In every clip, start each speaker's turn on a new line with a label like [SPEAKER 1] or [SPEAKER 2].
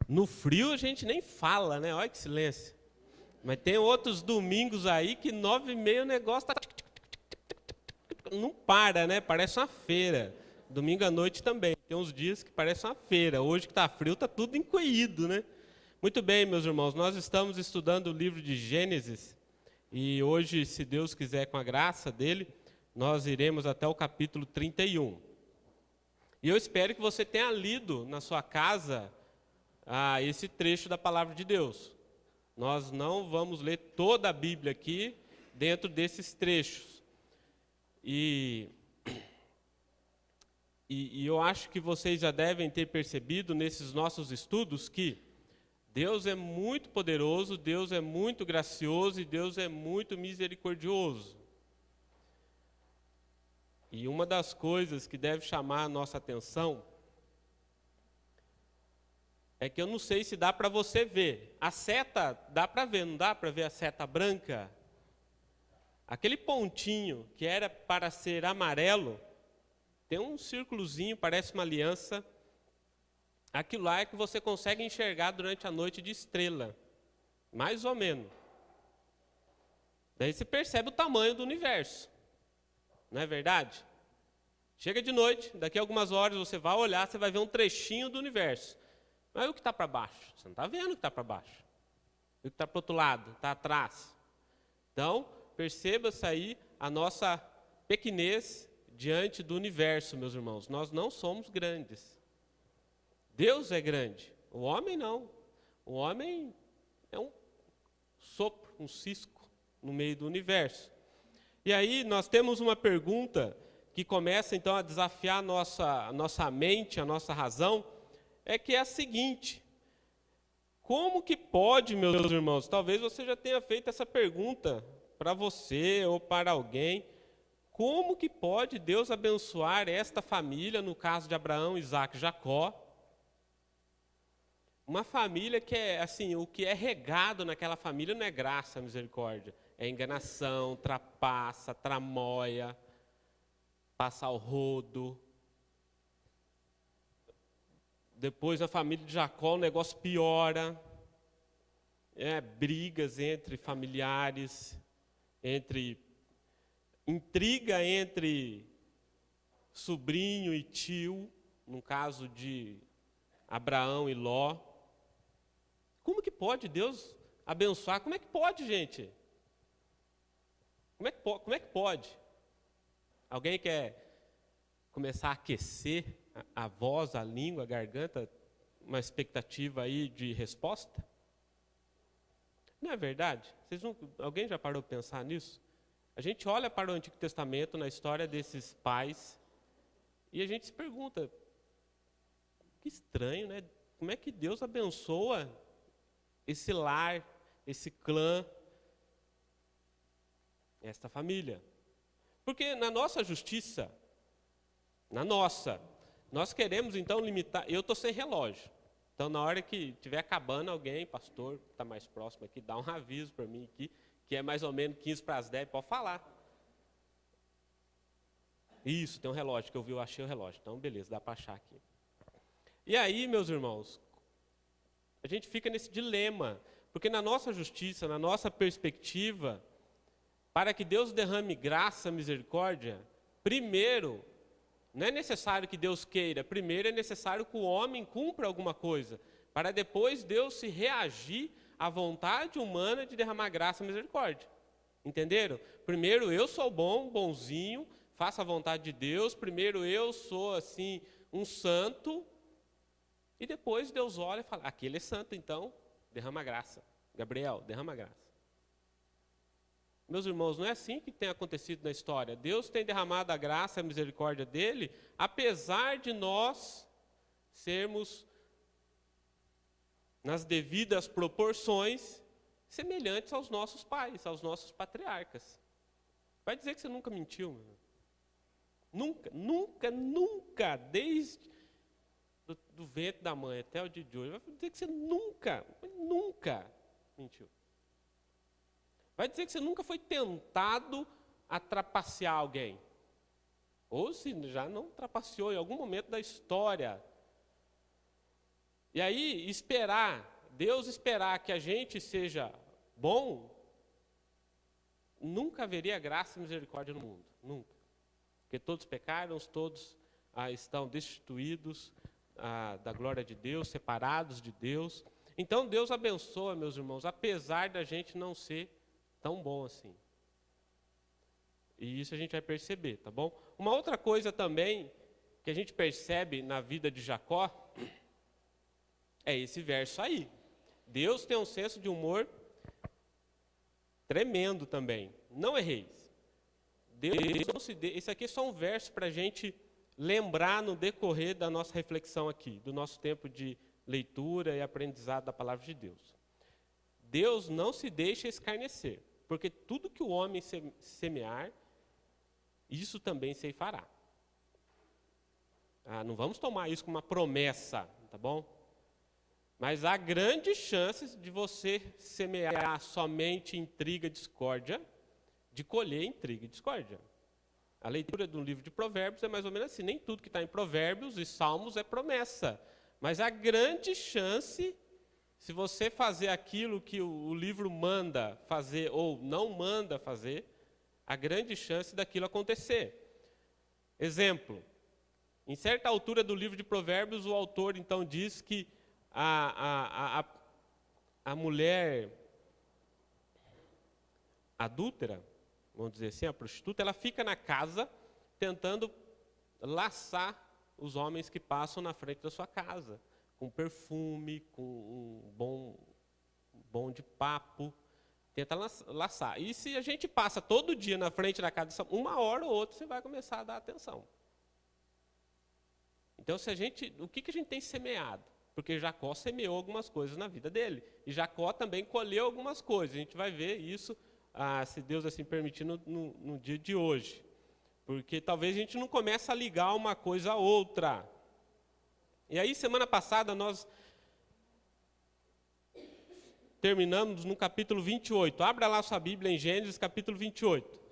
[SPEAKER 1] No frio a gente nem fala, né? Olha que silêncio. Mas tem outros domingos aí que 9h30 o negócio tá... não para, né? Parece uma feira. Domingo à noite também. Tem uns dias que parece uma feira. Hoje que está frio, está tudo encolhido, né? Muito bem, meus irmãos. Nós estamos estudando o livro de Gênesis. E hoje, se Deus quiser, com a graça dele, nós iremos até o capítulo 31. E eu espero que você tenha lido na sua casa esse trecho da palavra de Deus. Nós não vamos ler toda a Bíblia aqui dentro desses trechos. E eu acho que vocês já devem ter percebido nesses nossos estudos que Deus é muito poderoso, Deus é muito gracioso e Deus é muito misericordioso. E uma das coisas que deve chamar a nossa atenção é que eu não sei se dá para você ver. A seta, dá para ver, não dá para ver a seta branca? Aquele pontinho que era para ser amarelo, tem um círculozinho, parece uma aliança. Aquilo lá é que você consegue enxergar durante a noite de estrela. Mais ou menos. Daí você percebe o tamanho do universo. Não é verdade? Chega de noite, daqui a algumas horas você vai olhar, você vai ver um trechinho do universo. Mas o que está para baixo? Você não está vendo o que está para baixo. O que está para o outro lado, está atrás. Então, perceba-se aí a nossa pequenez diante do universo, meus irmãos. Nós não somos grandes. Deus é grande. O homem não. O homem é um sopro, um cisco no meio do universo. E aí nós temos uma pergunta que começa então a desafiar a nossa mente, a nossa razão, é que é a seguinte: como que pode, meus irmãos, talvez você já tenha feito essa pergunta para você ou para alguém, como que pode Deus abençoar esta família, no caso de Abraão, Isaac e Jacó, uma família que é assim, o que é regado naquela família não é graça, misericórdia, é enganação, trapaça, tramóia, passar o rodo. Depois, na família de Jacó, o negócio piora. Brigas entre familiares, intriga entre sobrinho e tio, no caso de Abraão e Ló. Como que pode Deus abençoar? Como é que pode, gente? Como é que pode? Alguém quer começar a aquecer a voz, a língua, a garganta, uma expectativa aí de resposta? Não é verdade? Alguém já parou para pensar nisso? A gente olha para o Antigo Testamento, na história desses pais, e a gente se pergunta, que estranho, né? Como é que Deus abençoa esse lar, esse clã, esta família? Porque na nossa justiça, nós queremos então limitar. Eu estou sem relógio, então na hora que estiver acabando, alguém, pastor, que está mais próximo aqui, dá um aviso para mim aqui, que é mais ou menos 15 para as 10, pode falar. Isso, tem um relógio que eu achei o relógio, então beleza, dá para achar aqui. E aí, meus irmãos, a gente fica nesse dilema, porque na nossa justiça, na nossa perspectiva, para que Deus derrame graça, misericórdia, primeiro, não é necessário que Deus queira, primeiro é necessário que o homem cumpra alguma coisa, para depois Deus se reagir à vontade humana de derramar graça e misericórdia. Entenderam? Primeiro eu sou bom, bonzinho, faço a vontade de Deus, primeiro eu sou assim, um santo, e depois Deus olha e fala, aquele é santo, então derrama graça. Gabriel, derrama graça. Meus irmãos, não é assim que tem acontecido na história. Deus tem derramado a graça e a misericórdia dele, apesar de nós sermos, nas devidas proporções, semelhantes aos nossos pais, aos nossos patriarcas. Vai dizer que você nunca mentiu, meu? Nunca, desde do ventre da mãe até o dia de hoje, vai dizer que você nunca mentiu. Vai dizer que você nunca foi tentado a trapacear alguém. Ou se já não trapaceou em algum momento da história. E aí, Deus esperar que a gente seja bom, nunca haveria graça e misericórdia no mundo, nunca. Porque todos pecaram, todos estão destituídos da glória de Deus, separados de Deus. Então Deus abençoa, meus irmãos, apesar da gente não ser tão bom assim. E isso a gente vai perceber, tá bom? Uma outra coisa também que a gente percebe na vida de Jacó é esse verso aí. Deus tem um senso de humor tremendo também. Não erreis. Esse aqui é só um verso para a gente lembrar no decorrer da nossa reflexão aqui, do nosso tempo de leitura e aprendizado da palavra de Deus. Deus não se deixa escarnecer, porque tudo que o homem semear, isso também ceifará. Não vamos tomar isso como uma promessa, tá bom? Mas há grandes chances de você semear somente intriga e discórdia, de colher intriga e discórdia. A leitura do livro de Provérbios é mais ou menos assim. Nem tudo que está em Provérbios e Salmos é promessa. Mas há grande chance, se você fazer aquilo que o livro manda fazer ou não manda fazer, há grande chance daquilo acontecer. Exemplo, em certa altura do livro de Provérbios, o autor então diz que a mulher adúltera, vamos dizer assim, a prostituta, ela fica na casa tentando laçar os homens que passam na frente da sua casa, com perfume, com um bom de papo, tenta laçar. E se a gente passa todo dia na frente da casa, uma hora ou outra você vai começar a dar atenção. Então, o que a gente tem semeado? Porque Jacó semeou algumas coisas na vida dele. E Jacó também colheu algumas coisas. A gente vai ver isso, se Deus assim permitir, no dia de hoje. Porque talvez a gente não comece a ligar uma coisa a outra. E aí, semana passada, nós terminamos no capítulo 28. Abra lá sua Bíblia em Gênesis, capítulo 28.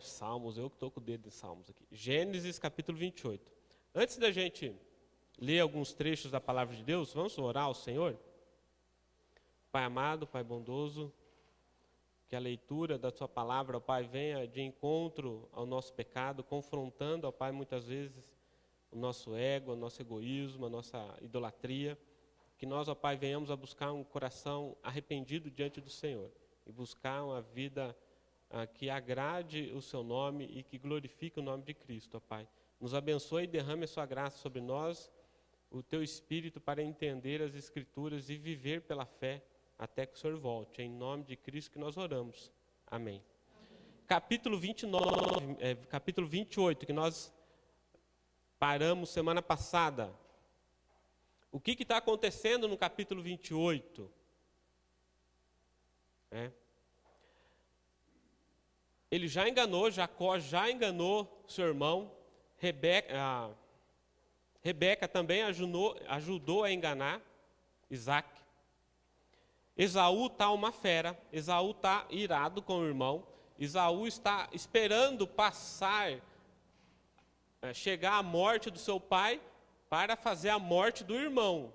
[SPEAKER 1] Salmos, eu que estou com o dedo em Salmos aqui. Gênesis, capítulo 28. Antes da gente ler alguns trechos da palavra de Deus, vamos orar ao Senhor? Pai amado, Pai bondoso, que a leitura da Sua palavra, ó Pai, venha de encontro ao nosso pecado, confrontando, ó Pai, muitas vezes o nosso ego, o nosso egoísmo, a nossa idolatria. Que nós, ó Pai, venhamos a buscar um coração arrependido diante do Senhor e buscar uma vida que agrade o Seu nome e que glorifique o nome de Cristo, ó Pai. Nos abençoe e derrame a Sua graça sobre nós, o Teu Espírito para entender as Escrituras e viver pela fé até que o Senhor volte. É em nome de Cristo que nós oramos. Amém. Capítulo 28, que nós paramos semana passada. O que está acontecendo no capítulo 28? Ele já enganou, Jacó já enganou seu irmão, Rebeca também ajudou a enganar Isaac. Esaú está uma fera, Esaú está irado com o irmão, Esaú está esperando chegar a morte do seu pai para fazer a morte do irmão.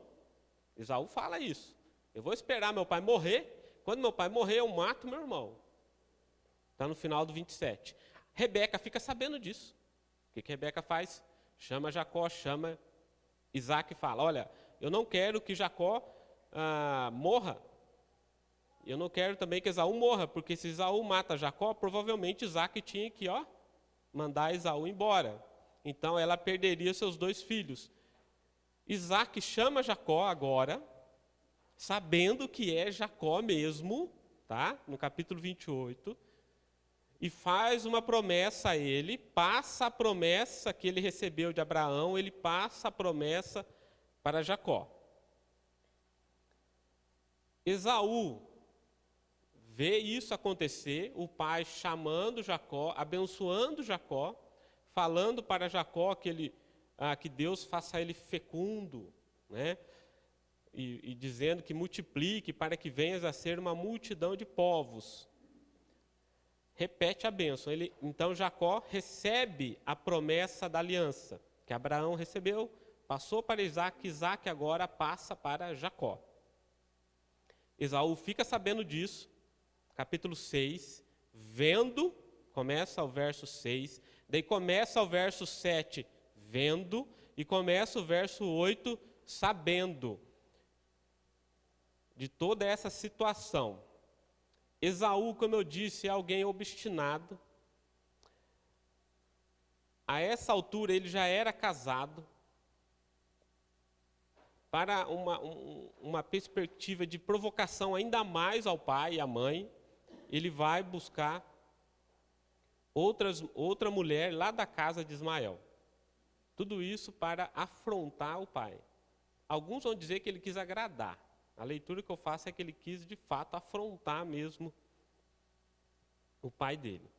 [SPEAKER 1] Esaú fala isso, eu vou esperar meu pai morrer, quando meu pai morrer eu mato meu irmão. Está no final do 27. Rebeca fica sabendo disso. O que Rebeca faz? Chama Jacó, chama Isaac e fala, olha, eu não quero que Jacó morra. Eu não quero também que Esaú morra, porque se Esaú mata Jacó, provavelmente Isaac tinha que mandar Esaú embora. Então ela perderia seus 2 filhos. Isaac chama Jacó agora, sabendo que é Jacó mesmo, tá? No capítulo 28. e faz uma promessa a ele, passa a promessa que ele recebeu de Abraão, ele passa a promessa para Jacó. Esaú vê isso acontecer, o pai chamando Jacó, abençoando Jacó, falando para Jacó que Deus faça ele fecundo, né? E dizendo que multiplique para que venhas a ser uma multidão de povos. Repete a bênção. Então Jacó recebe a promessa da aliança, que Abraão recebeu, passou para Isaac, Isaac agora passa para Jacó. Esaú fica sabendo disso, capítulo 6, vendo, começa o verso 6, daí começa o verso 7, vendo, e começa o verso 8, sabendo de toda essa situação. Esaú, como eu disse, é alguém obstinado. A essa altura ele já era casado. Para uma perspectiva de provocação ainda mais ao pai e à mãe, ele vai buscar outra mulher lá da casa de Ismael. Tudo isso para afrontar o pai. Alguns vão dizer que ele quis agradar. A leitura que eu faço é que ele quis, de fato, afrontar mesmo o pai dele.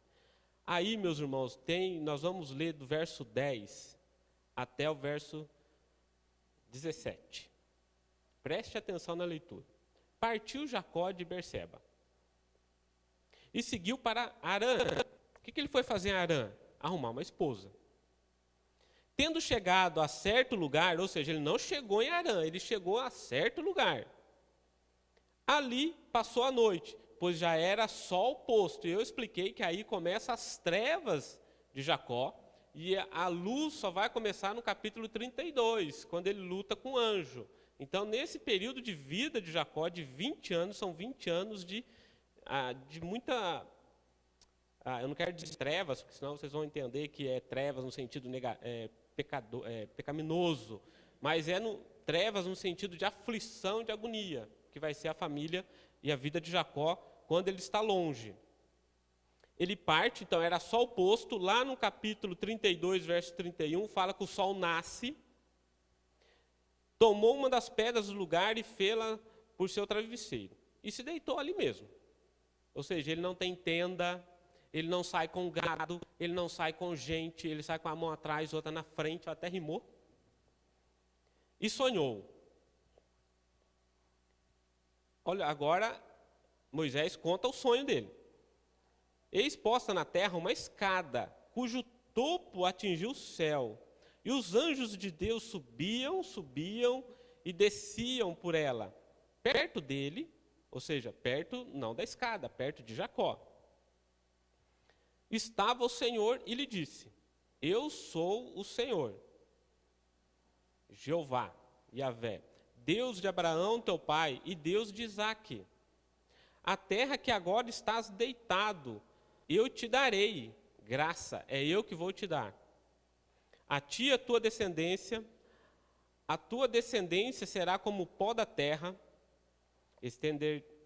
[SPEAKER 1] Aí, meus irmãos, nós vamos ler do verso 10 até o verso 17. Preste atenção na leitura. Partiu Jacó de Berseba e seguiu para Harã. O que ele foi fazer em Harã? Arrumar uma esposa. Tendo chegado a certo lugar, ou seja, ele não chegou em Harã, ele chegou a certo lugar. Ali passou a noite, pois já era sol posto. E eu expliquei que aí começam as trevas de Jacó, e a luz só vai começar no capítulo 32, quando ele luta com o anjo. Então, nesse período de vida de Jacó, de 20 anos, são 20 anos de muita... eu não quero dizer trevas, porque senão vocês vão entender que é trevas no sentido pecaminoso, mas trevas no sentido de aflição, de agonia, que vai ser a família e a vida de Jacó quando ele está longe. Ele parte, então era sol posto, lá no capítulo 32, verso 31, fala que o sol nasce, tomou uma das pedras do lugar e fê-la por seu travesseiro, e se deitou ali mesmo. Ou seja, ele não tem tenda, ele não sai com gado, ele não sai com gente, ele sai com a mão atrás, outra na frente, até rimou. E sonhou. Olha, agora Moisés conta o sonho dele. Eis posta na terra uma escada, cujo topo atingiu o céu. E os anjos de Deus subiam e desciam por ela. Perto dele, ou seja, perto não da escada, perto de Jacó, estava o Senhor e lhe disse: eu sou o Senhor, Jeová, Yahvé, Deus de Abraão teu pai e Deus de Isaque. A terra que agora estás deitado, eu te darei graça, é eu que vou te dar. A ti e a tua descendência será como o pó da terra,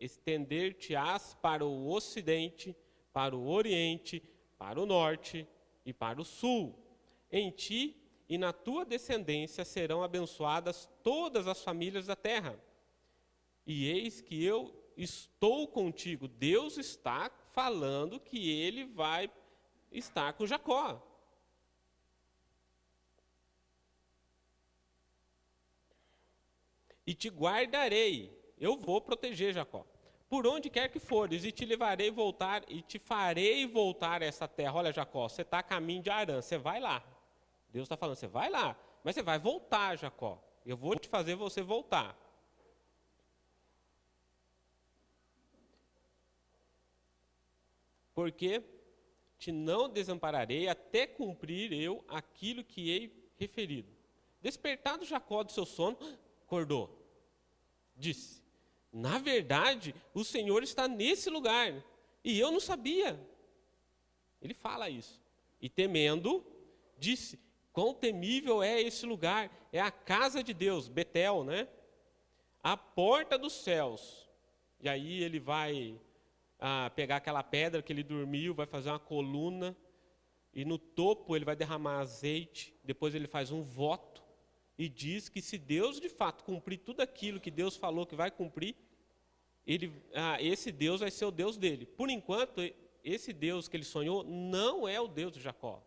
[SPEAKER 1] estender-te-ás para o ocidente, para o oriente, para o norte e para o sul. Em ti e na tua descendência serão abençoadas todas as famílias da terra. E eis que eu estou contigo. Deus está falando que ele vai estar com Jacó. E te guardarei, eu vou proteger Jacó, por onde quer que fores, e te levarei voltar, e te farei voltar a essa terra. Olha, Jacó, você está a caminho de Harã, você vai lá. Deus está falando, você vai lá, mas você vai voltar, Jacó. Eu vou te fazer você voltar. Porque te não desampararei até cumprir eu aquilo que hei referido. Despertado Jacó do seu sono, acordou. Disse: na verdade, o Senhor está nesse lugar, e eu não sabia. Ele fala isso. E temendo, disse: quão temível é esse lugar, é a casa de Deus, Betel, né? A porta dos céus. E aí ele vai pegar aquela pedra que ele dormiu, vai fazer uma coluna, e no topo ele vai derramar azeite, depois ele faz um voto, e diz que se Deus de fato cumprir tudo aquilo que Deus falou que vai cumprir, esse Deus vai ser o Deus dele. Por enquanto, esse Deus que ele sonhou não é o Deus de Jacó.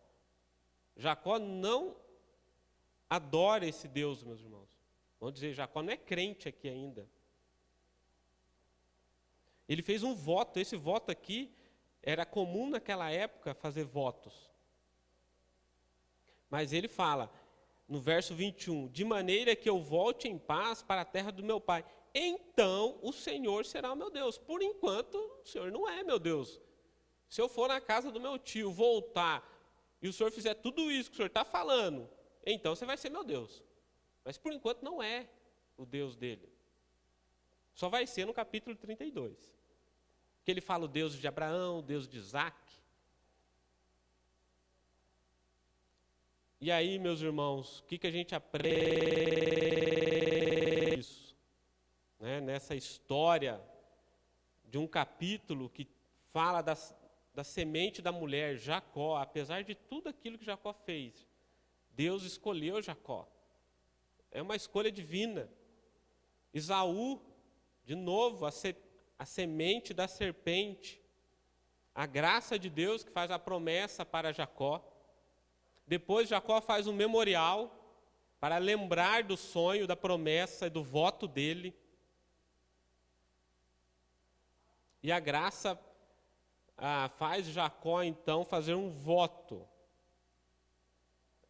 [SPEAKER 1] Jacó não adora esse Deus, meus irmãos. Vamos dizer, Jacó não é crente aqui ainda. Ele fez um voto, esse voto aqui, era comum naquela época fazer votos. Mas ele fala, no verso 21, de maneira que eu volte em paz para a terra do meu pai. Então o Senhor será o meu Deus. Por enquanto, o Senhor não é meu Deus. Se eu for na casa do meu tio, voltar, e o Senhor fizer tudo isso que o Senhor está falando, então você vai ser meu Deus. Mas por enquanto não é o Deus dele. Só vai ser no capítulo 32. Que ele fala o Deus de Abraão, o Deus de Isaac. E aí, meus irmãos, o que a gente aprende isso? Nessa história de um capítulo que fala da semente da mulher, Jacó, apesar de tudo aquilo que Jacó fez, Deus escolheu Jacó. É uma escolha divina. Esaú, de novo, a semente da serpente, a graça de Deus que faz a promessa para Jacó. Depois Jacó faz um memorial para lembrar do sonho, da promessa e do voto dele. E a graça faz Jacó, então, fazer um voto.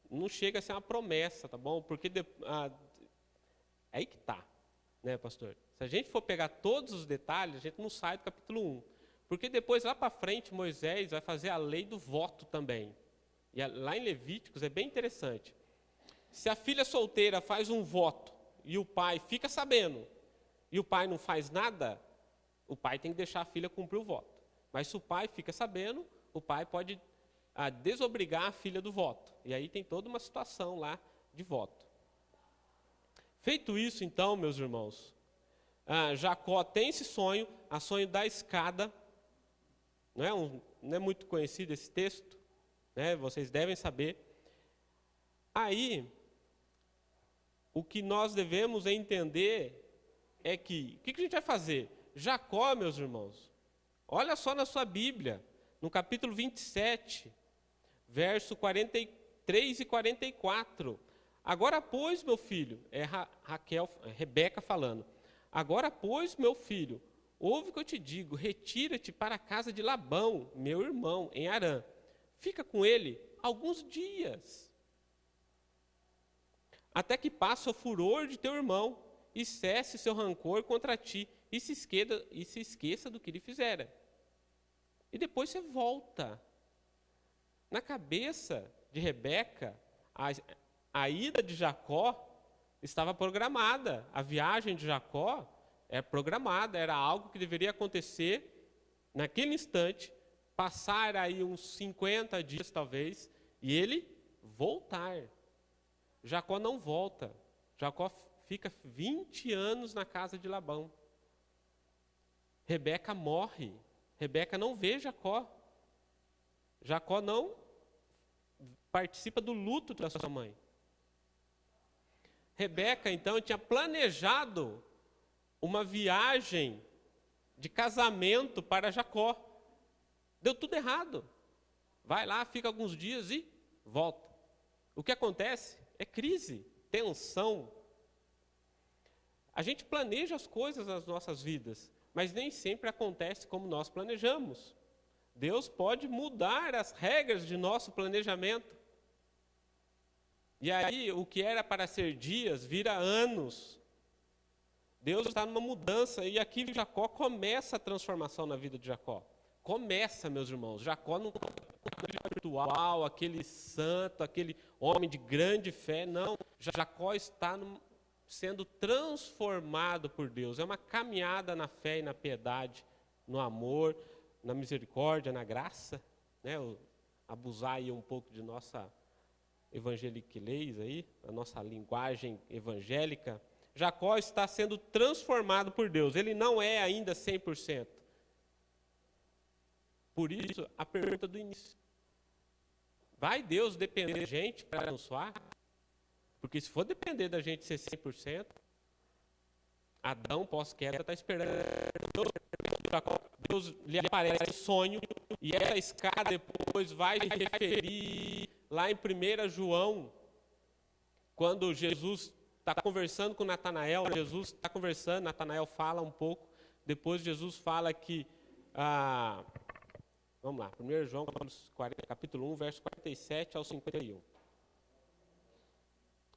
[SPEAKER 1] Não chega a ser uma promessa, tá bom? Porque aí que está, né, pastor? Se a gente for pegar todos os detalhes, a gente não sai do capítulo 1. Porque depois, lá para frente, Moisés vai fazer a lei do voto também. E lá em Levíticos é bem interessante. Se a filha solteira faz um voto e o pai fica sabendo, e o pai não faz nada, o pai tem que deixar a filha cumprir o voto. Mas se o pai fica sabendo, o pai pode desobrigar a filha do voto. E aí tem toda uma situação lá de voto. Feito isso, então, meus irmãos, Jacó tem esse sonho, a sonho da escada. Não é muito conhecido esse texto, né? Vocês devem saber. Aí, o que nós devemos entender é que, o que a gente vai fazer? Jacó, meus irmãos, olha só na sua Bíblia, no capítulo 27, verso 43 e 44. Agora, pois, meu filho, Rebeca falando, agora, pois, meu filho, ouve o que eu te digo, retira-te para a casa de Labão, meu irmão, em Harã. Fica com ele alguns dias, até que passe o furor de teu irmão e cesse seu rancor contra ti e se esqueça do que lhe fizera. E depois você volta. Na cabeça de Rebeca, a ida de Jacó estava programada. A viagem de Jacó é programada, era algo que deveria acontecer naquele instante, passar aí uns 50 dias talvez, e ele voltar. Jacó não volta. Jacó fica 20 anos na casa de Labão. Rebeca morre. Rebeca não vê Jacó. Jacó não participa do luto da sua mãe. Rebeca, então, tinha planejado uma viagem de casamento para Jacó. Deu tudo errado. Vai lá, fica alguns dias e volta. O que acontece é crise, tensão. A gente planeja as coisas nas nossas vidas, mas nem sempre acontece como nós planejamos. Deus pode mudar as regras de nosso planejamento. E aí, o que era para ser dias, vira anos. Deus está numa mudança, e aqui Jacó começa a transformação na vida de Jacó. Começa, meus irmãos. Jacó não é aquele ritual, aquele santo, aquele homem de grande fé, não. Jacó está sendo transformado por Deus. É uma caminhada na fé e na piedade, no amor, na misericórdia, na graça, né? Abusar aí um pouco de nossa evangeliquez aí, a nossa linguagem evangélica. Jacó está sendo transformado por Deus. Ele não é ainda 100%. Por isso, a pergunta do início. Vai Deus depender da gente para abençoar? Porque se for depender da gente ser 100%, Adão, pós-queda, está esperando Deus lhe aparece em sonho, e essa escada depois vai referir lá em 1 João, quando Jesus está conversando com Natanael, Jesus está conversando, Natanael fala um pouco, depois Jesus fala que, vamos lá, 1 João capítulo 1, verso 47 ao 51.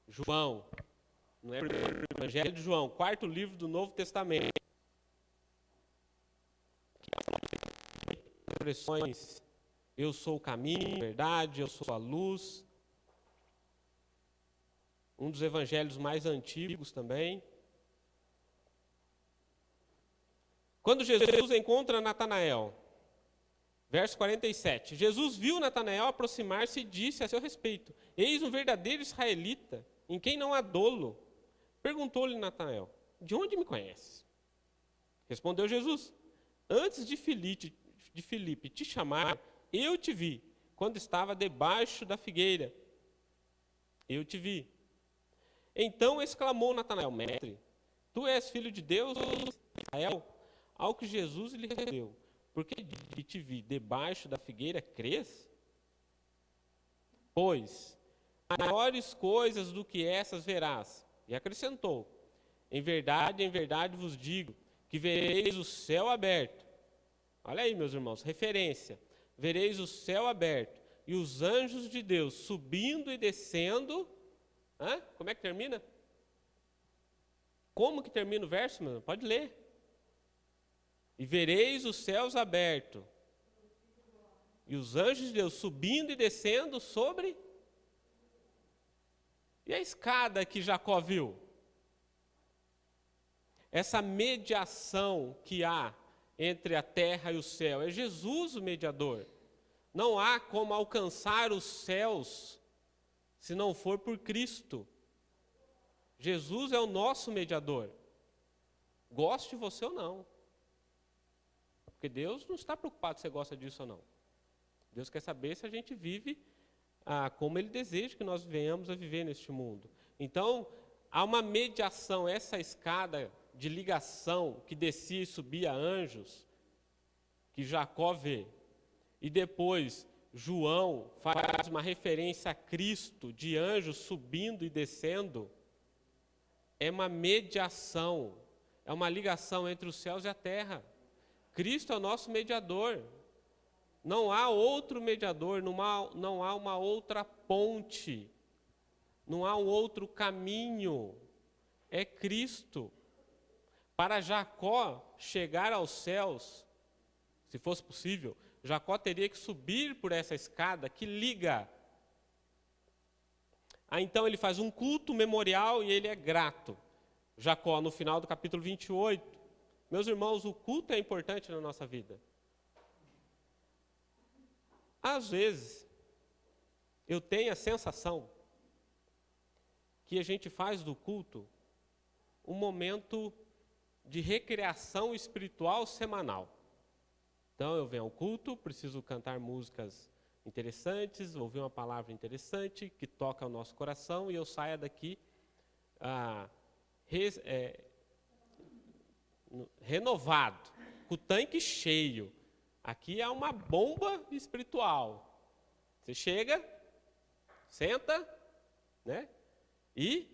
[SPEAKER 1] João, não é o Evangelho de João, quarto livro do Novo Testamento. Expressões, eu sou o caminho, a verdade, eu sou a luz. Um dos evangelhos mais antigos também. Quando Jesus encontra Natanael, verso 47, Jesus viu Natanael aproximar-se e disse a seu respeito: eis um verdadeiro israelita, em quem não há dolo. Perguntou-lhe Natanael: de onde me conheces? Respondeu Jesus: antes de Filipe te chamar, eu te vi, quando estava debaixo da figueira. Eu te vi. Então exclamou Natanael: mestre, tu és filho de Deus, Israel? Ao que Jesus lhe respondeu: porque te vi debaixo da figueira, crês? Pois maiores coisas do que essas verás. E acrescentou: em verdade vos digo, que vereis o céu aberto. Olha aí, meus irmãos, referência. Vereis o céu aberto e os anjos de Deus subindo e descendo. Como é que termina? Como que termina o verso, mano? Pode ler. E vereis os céus abertos e os anjos de Deus subindo e descendo sobre. E a escada que Jacó viu? Essa mediação que há entre a terra e o céu, é Jesus o mediador. Não há como alcançar os céus se não for por Cristo. Jesus é o nosso mediador. Goste você ou não. Porque Deus não está preocupado se você gosta disso ou não. Deus quer saber se a gente vive como Ele deseja que nós venhamos a viver neste mundo. Então, há uma mediação, essa escada de ligação que descia e subia anjos, que Jacó vê. E depois, João faz uma referência a Cristo, de anjos subindo e descendo. É uma mediação, é uma ligação entre os céus e a terra. Cristo é o nosso mediador. Não há outro mediador, não há uma outra ponte, não há um outro caminho. É Cristo. Para Jacó chegar aos céus, se fosse possível, Jacó teria que subir por essa escada que liga. Então ele faz um culto memorial e ele é grato. Jacó, no final do capítulo 28. Meus irmãos, o culto é importante na nossa vida. Às vezes, eu tenho a sensação que a gente faz do culto um momento de recreação espiritual semanal. Então, eu venho ao culto, preciso cantar músicas interessantes, ouvir uma palavra interessante, que toca o nosso coração, e eu saia daqui renovado, com o tanque cheio. Aqui há uma bomba espiritual. Você chega, senta, né? E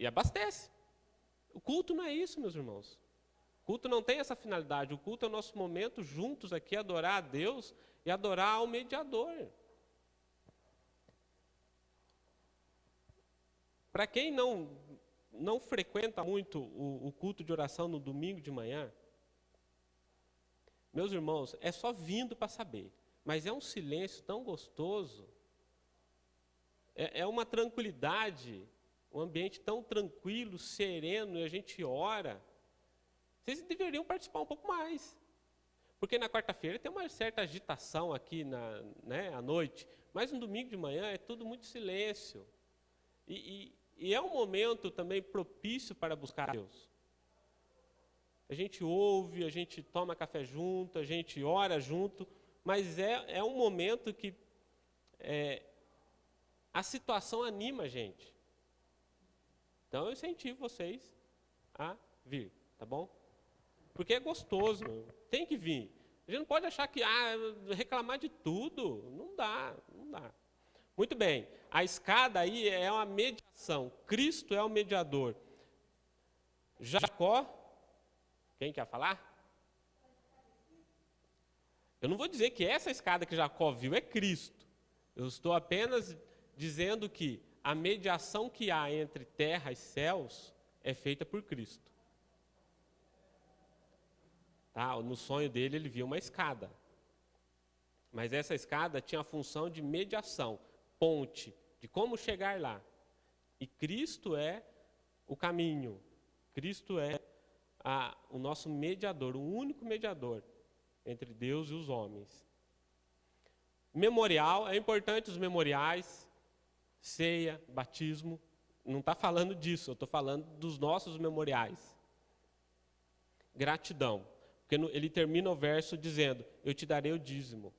[SPEAKER 1] abastece. O culto não é isso, meus irmãos. O culto não tem essa finalidade. O culto é o nosso momento juntos aqui, adorar a Deus e adorar ao mediador. Para quem não frequenta muito o culto de oração no domingo de manhã, meus irmãos, é só vindo para saber. Mas é um silêncio tão gostoso, é uma tranquilidade, um ambiente tão tranquilo, sereno, e a gente ora. Vocês deveriam participar um pouco mais. Porque na quarta-feira tem uma certa agitação aqui à noite, mas no domingo de manhã é tudo muito silêncio. E é um momento também propício para buscar a Deus. a gente ouve, a gente toma café junto, a gente ora junto, mas é um momento que a situação anima a gente. Então eu incentivo vocês a vir, tá bom? Porque é gostoso, tem que vir. A gente não pode achar que reclamar de tudo, não dá. Muito bem, a escada aí é uma mediação, Cristo é o mediador. Jacó, quem quer falar? Eu não vou dizer que essa escada que Jacó viu é Cristo. Eu estou apenas dizendo que a mediação que há entre terra e céus é feita por Cristo. Tá? No sonho dele, ele viu uma escada. Mas essa escada tinha a função de mediação, ponte, de como chegar lá. E Cristo é o caminho. Cristo é o nosso mediador, o único mediador entre Deus e os homens. Memorial, é importante os memoriais, ceia, batismo. Não está falando disso, eu estou falando dos nossos memoriais. Gratidão, porque ele termina o verso dizendo, eu te darei o dízimo.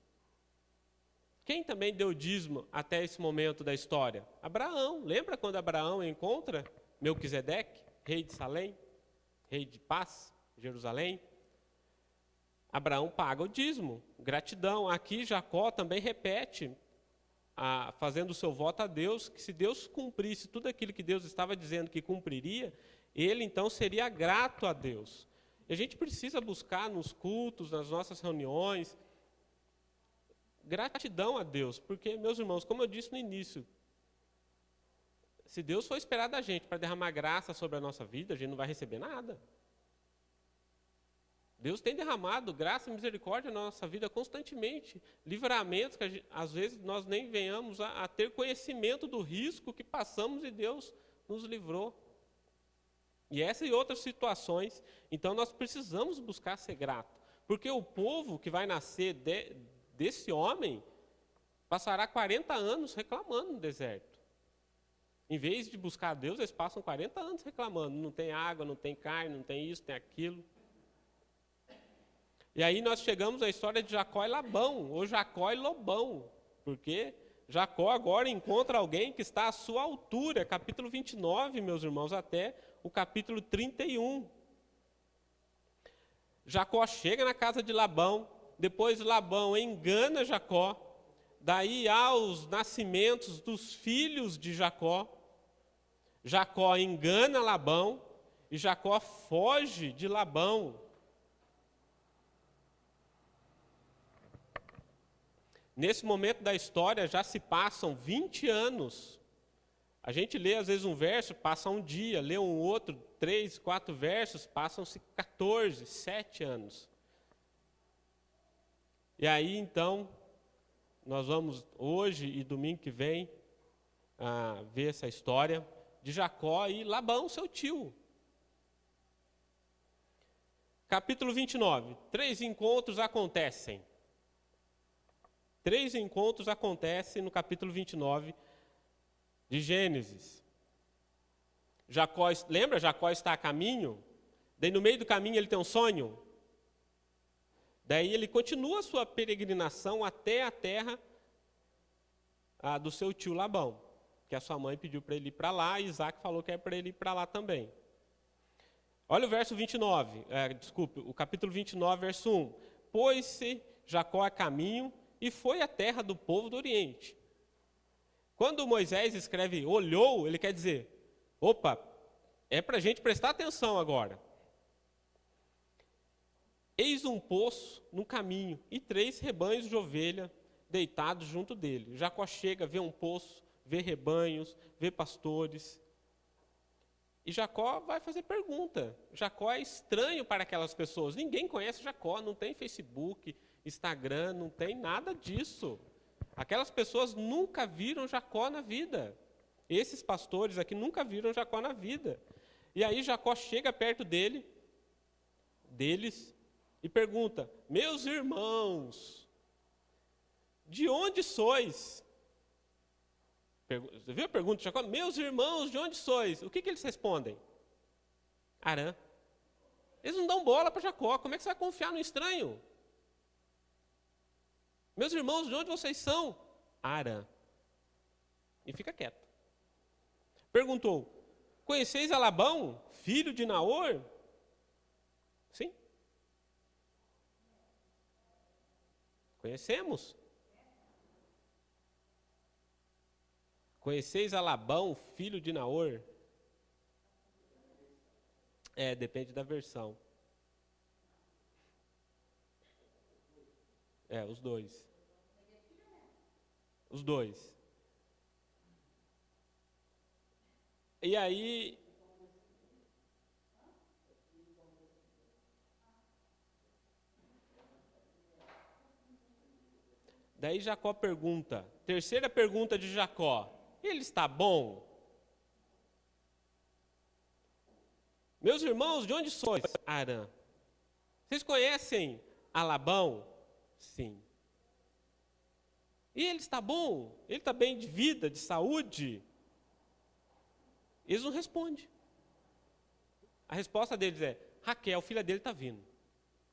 [SPEAKER 1] Quem também deu dízimo até esse momento da história? Abraão. Lembra quando Abraão encontra Melquisedeque, rei de Salém, rei de paz, Jerusalém? Abraão paga o dízimo, gratidão. Aqui Jacó também repete, fazendo o seu voto a Deus, que se Deus cumprisse tudo aquilo que Deus estava dizendo que cumpriria, ele então seria grato a Deus. E a gente precisa buscar nos cultos, nas nossas reuniões, gratidão a Deus, porque, meus irmãos, como eu disse no início, se Deus for esperar da gente para derramar graça sobre a nossa vida, a gente não vai receber nada. Deus tem derramado graça e misericórdia na nossa vida constantemente, livramentos que às vezes nós nem venhamos a ter conhecimento do risco que passamos e Deus nos livrou. E essa e outras situações, então nós precisamos buscar ser grato, porque o povo que vai nascer desse homem passará 40 anos reclamando no deserto. Em vez de buscar a Deus, eles passam 40 anos reclamando. Não tem água, não tem carne, não tem isso, tem aquilo. E aí nós chegamos à história de Jacó e Labão, ou Jacó e Lobão, porque Jacó agora encontra alguém que está à sua altura, capítulo 29, meus irmãos, até o capítulo 31. Jacó chega na casa de Labão, depois Labão engana Jacó, daí há os nascimentos dos filhos de Jacó. Jacó engana Labão e Jacó foge de Labão. Nesse momento da história já se passam 20 anos. A gente lê às vezes um verso, passa um dia, lê um outro, 3, 4 versos, passam-se 14, 7 anos. E aí então, nós vamos hoje e domingo que vem ver essa história de Jacó e Labão, seu tio. Capítulo 29, 3 encontros acontecem. 3 encontros acontecem no capítulo 29 de Gênesis. Jacó, lembra? Jacó está a caminho, daí no meio do caminho ele tem um sonho. Daí ele continua a sua peregrinação até a terra do seu tio Labão, que a sua mãe pediu para ele ir para lá, e Isaac falou que é para ele ir para lá também. Olha o verso 29, o capítulo 29, verso 1. Pôs-se Jacó a caminho e foi à terra do povo do Oriente. Quando Moisés escreve olhou, ele quer dizer, opa, é para a gente prestar atenção agora. Eis um poço no caminho e 3 rebanhos de ovelha deitados junto dele. Jacó chega, vê um poço, vê rebanhos, vê pastores. E Jacó vai fazer pergunta. Jacó é estranho para aquelas pessoas. Ninguém conhece Jacó, não tem Facebook, Instagram, não tem nada disso. Aquelas pessoas nunca viram Jacó na vida. Esses pastores aqui nunca viram Jacó na vida. E aí Jacó chega perto deles, e pergunta, meus irmãos, de onde sois? Você viu a pergunta de Jacó? Meus irmãos, de onde sois? O que eles respondem? Harã. Eles não dão bola para Jacó. Como é que você vai confiar no estranho? Meus irmãos, de onde vocês são? Arã. E fica quieto. Perguntou, conheceis a Labão, filho de Naor? Sim. Conhecemos. Conheceis a Labão, filho de Naor? Depende da versão. Os dois. Os dois. E aí... Daí Jacó pergunta, terceira pergunta de Jacó, ele está bom? Meus irmãos, de onde sois? Arã. Vocês conhecem a Labão? Sim. E ele está bom? Ele está bem de vida, de saúde? Eles não respondem. A resposta deles é, Raquel, filha dele, está vindo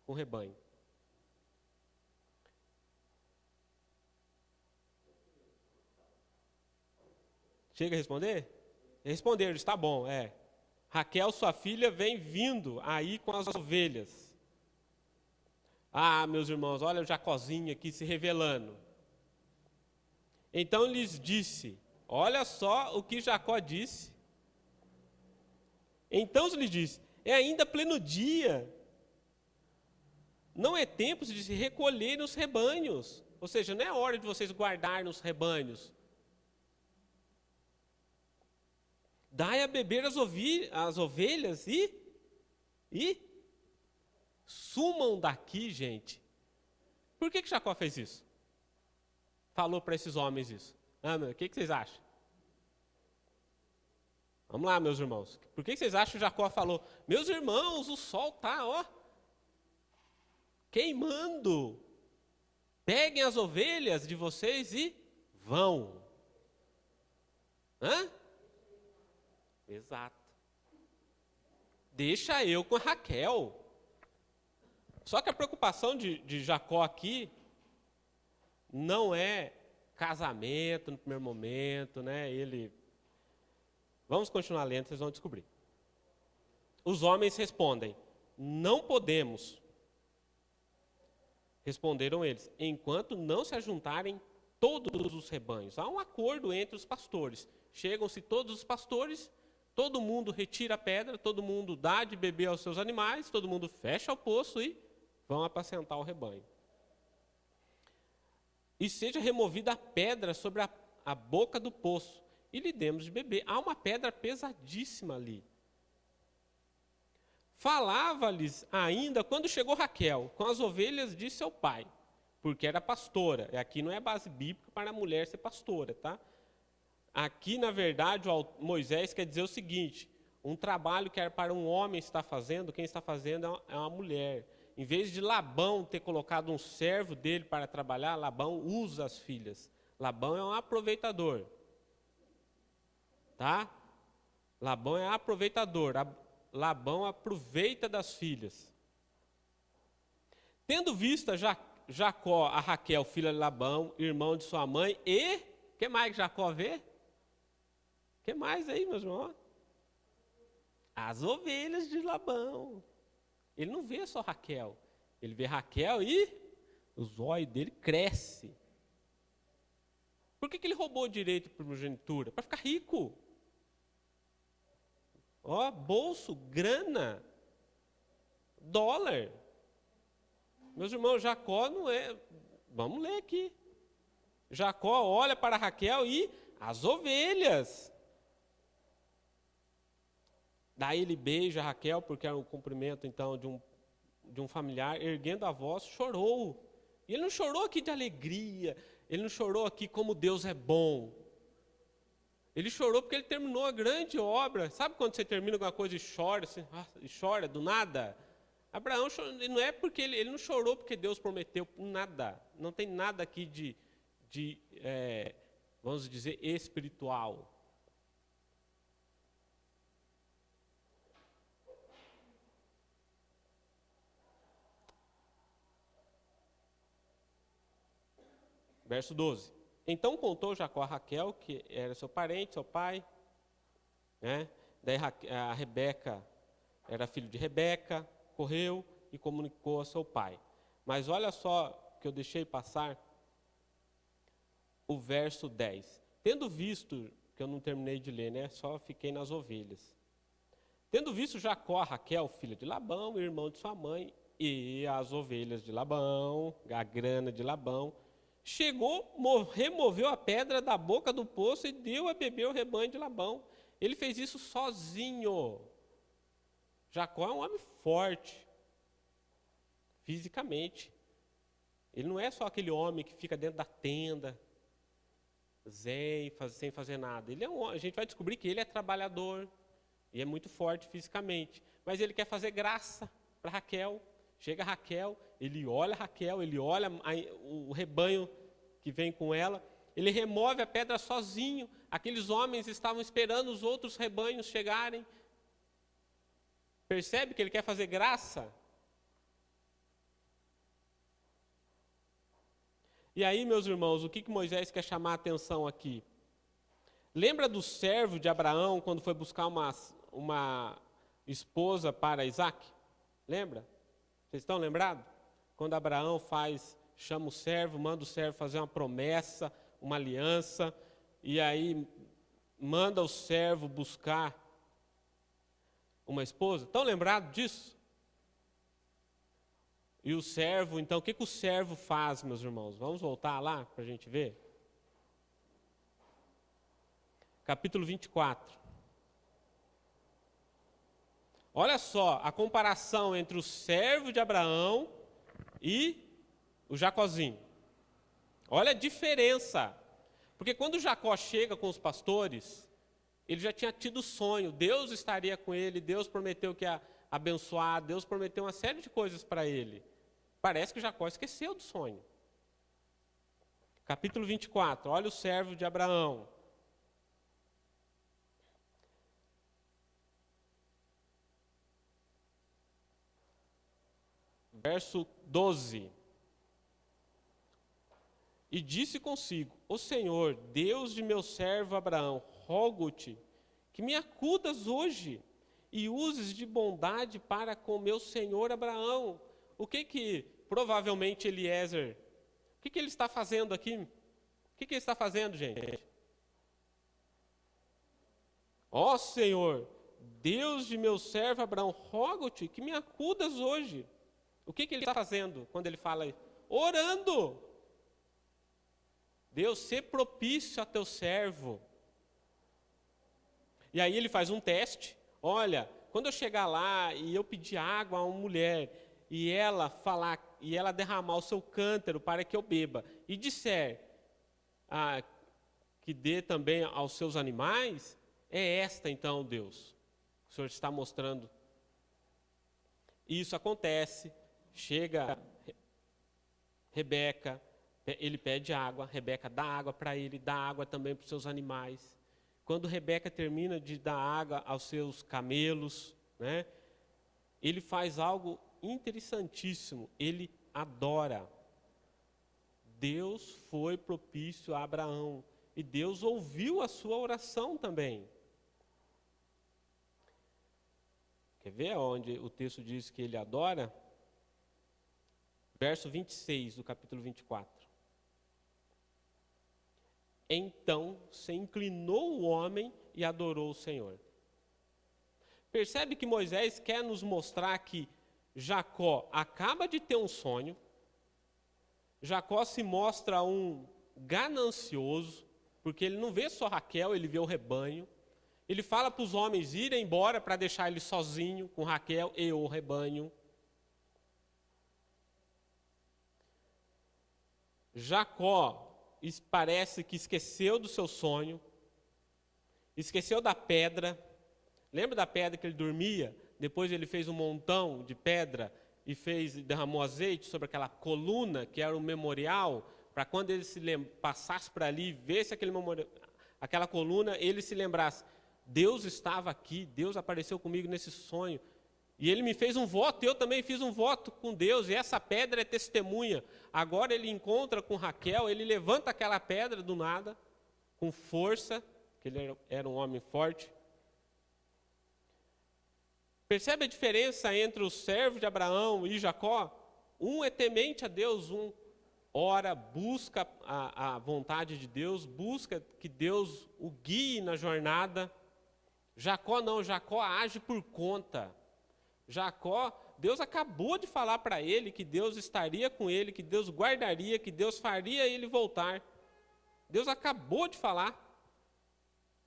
[SPEAKER 1] com o rebanho. Chega a responder? Responderam, está bom, Raquel, sua filha, vem vindo aí com as ovelhas. Ah, meus irmãos, olha o Jacozinho aqui se revelando. Então lhes disse, olha só o que Jacó disse. Então lhes disse, é ainda pleno dia. Não é tempo de se recolher nos rebanhos. Ou seja, não é hora de vocês guardar nos rebanhos. Dai a beber as ovelhas e sumam daqui, gente. Por que Jacó fez isso? Falou para esses homens isso. O que vocês acham? Vamos lá, meus irmãos. Por que vocês acham que Jacó falou? Meus irmãos, o sol está, queimando. Peguem as ovelhas de vocês e vão. Exato. Deixa eu com a Raquel. Só que a preocupação de Jacó aqui não é casamento no primeiro momento, né? Vamos continuar lendo, vocês vão descobrir. Os homens respondem, não podemos. Responderam eles, enquanto não se ajuntarem todos os rebanhos. Há um acordo entre os pastores. Chegam-se todos os pastores, todo mundo retira a pedra, todo mundo dá de beber aos seus animais, todo mundo fecha o poço e vão apacentar o rebanho. E seja removida a pedra sobre a boca do poço, e lhe demos de beber. Há uma pedra pesadíssima ali. Falava-lhes ainda quando chegou Raquel, com as ovelhas de seu pai, porque era pastora. E aqui não é base bíblica para a mulher ser pastora, tá? Aqui, na verdade, Moisés quer dizer o seguinte, um trabalho que era para um homem estar fazendo, quem está fazendo é uma mulher. Em vez de Labão ter colocado um servo dele para trabalhar, Labão usa as filhas. Labão é um aproveitador. Tá? Labão é aproveitador. Labão aproveita das filhas. Tendo visto Jacó a Raquel, filha de Labão, irmão de sua mãe, e... O que mais que Jacó vê? O que mais aí, meus irmãos? As ovelhas de Labão. Ele não vê só Raquel. Ele vê Raquel e os olhos dele crescem. Por que ele roubou o direito de primogenitura? Para ficar rico. Bolso, grana, dólar. Meus irmãos, Jacó não é... Vamos ler aqui. Jacó olha para Raquel e as ovelhas. Daí ele beija Raquel, porque era um cumprimento, então, de um familiar, erguendo a voz, chorou. E ele não chorou aqui de alegria, ele não chorou aqui como Deus é bom. Ele chorou porque ele terminou a grande obra. Sabe quando você termina alguma coisa e chora, assim, e chora do nada? Abraão não é porque ele não chorou porque Deus prometeu nada. Não tem nada aqui de vamos dizer, espiritual. Verso 12. Então contou Jacó a Raquel, que era seu parente, seu pai, né? Daí a Rebeca era filho de Rebeca, correu e comunicou a seu pai. Mas olha só que eu deixei passar o verso 10. Tendo visto, que eu não terminei de ler, né? Só fiquei nas ovelhas. Tendo visto Jacó a Raquel, filha de Labão, irmão de sua mãe, e as ovelhas de Labão, a grana de Labão, chegou, removeu a pedra da boca do poço e deu a beber o rebanho de Labão. Ele fez isso sozinho. Jacó é um homem forte, fisicamente. Ele não é só aquele homem que fica dentro da tenda, zen, sem fazer nada. Ele é a gente vai descobrir que ele é trabalhador e é muito forte fisicamente. Mas ele quer fazer graça para Raquel. Chega Raquel, ele olha o rebanho que vem com ela. Ele remove a pedra sozinho. Aqueles homens estavam esperando os outros rebanhos chegarem. Percebe que ele quer fazer graça? E aí, meus irmãos, o que Moisés quer chamar a atenção aqui? Lembra do servo de Abraão quando foi buscar uma esposa para Isaac? Lembra? Vocês estão lembrados? Quando Abraão chama o servo, manda o servo fazer uma promessa, uma aliança, e aí manda o servo buscar uma esposa. Estão lembrados disso? E o servo, então, o que o servo faz, meus irmãos? Vamos voltar lá para a gente ver? Capítulo 24. Olha só a comparação entre o servo de Abraão e o Jacozinho. Olha a diferença. Porque quando Jacó chega com os pastores, ele já tinha tido sonho, Deus estaria com ele, Deus prometeu que ia abençoar, Deus prometeu uma série de coisas para ele. Parece que Jacó esqueceu do sonho. Capítulo 24, olha o servo de Abraão. Verso 12. E disse consigo: O Senhor, Deus de meu servo Abraão, rogo-te que me acudas hoje e uses de bondade para com meu senhor Abraão. O que provavelmente Eliezer, o que ele está fazendo aqui? O que ele está fazendo, gente? Ó Senhor, Deus de meu servo Abraão, rogo-te que me acudas hoje. O que ele está fazendo quando ele fala isso? Orando. Deus, ser propício a teu servo. E aí ele faz um teste. Olha, quando eu chegar lá e eu pedir água a uma mulher e ela derramar o seu cântaro para que eu beba e disser que dê também aos seus animais, é esta então, Deus. O Senhor está mostrando. Isso acontece. Chega Rebeca, ele pede água, Rebeca dá água para ele, dá água também para os seus animais. Quando Rebeca termina de dar água aos seus camelos, né, ele faz algo interessantíssimo, ele adora. Deus foi propício a Abraão e Deus ouviu a sua oração também. Quer ver onde o texto diz que ele adora? Verso 26 do capítulo 24. Então se inclinou o homem e adorou o Senhor. Percebe que Moisés quer nos mostrar que Jacó acaba de ter um sonho, Jacó se mostra um ganancioso, porque ele não vê só Raquel, ele vê o rebanho. Ele fala para os homens irem embora para deixar ele sozinho com Raquel e o rebanho. Jacó parece que esqueceu do seu sonho, esqueceu da pedra. Lembra da pedra que ele dormia? Depois ele fez um montão de pedra e derramou azeite sobre aquela coluna que era um memorial, para quando ele passasse para ali, visse aquela coluna, ele se lembrasse: Deus estava aqui, Deus apareceu comigo nesse sonho. E ele me fez um voto, eu também fiz um voto com Deus, e essa pedra é testemunha. Agora ele encontra com Raquel, ele levanta aquela pedra do nada, com força, que ele era um homem forte. Percebe a diferença entre o servo de Abraão e Jacó? Um é temente a Deus, um ora, busca a vontade de Deus, busca que Deus o guie na jornada. Jacó não, Jacó age por conta. Jacó, Deus acabou de falar para ele que Deus estaria com ele, que Deus guardaria, que Deus faria ele voltar. Deus acabou de falar.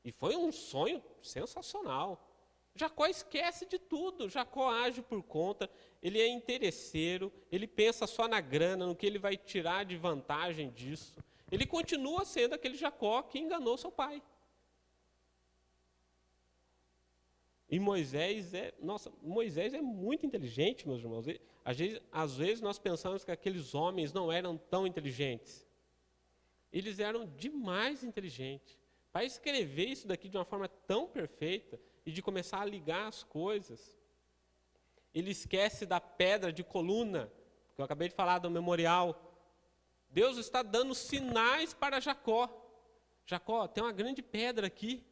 [SPEAKER 1] E foi um sonho sensacional. Jacó esquece de tudo, Jacó age por conta, ele é interesseiro, ele pensa só na grana, no que ele vai tirar de vantagem disso. Ele continua sendo aquele Jacó que enganou seu pai. E Moisés é muito inteligente, meus irmãos. Às vezes nós pensamos que aqueles homens não eram tão inteligentes. Eles eram demais inteligentes. Para escrever isso daqui de uma forma tão perfeita e de começar a ligar as coisas. Ele esquece da pedra de coluna, que eu acabei de falar do memorial. Deus está dando sinais para Jacó. Jacó, tem uma grande pedra aqui.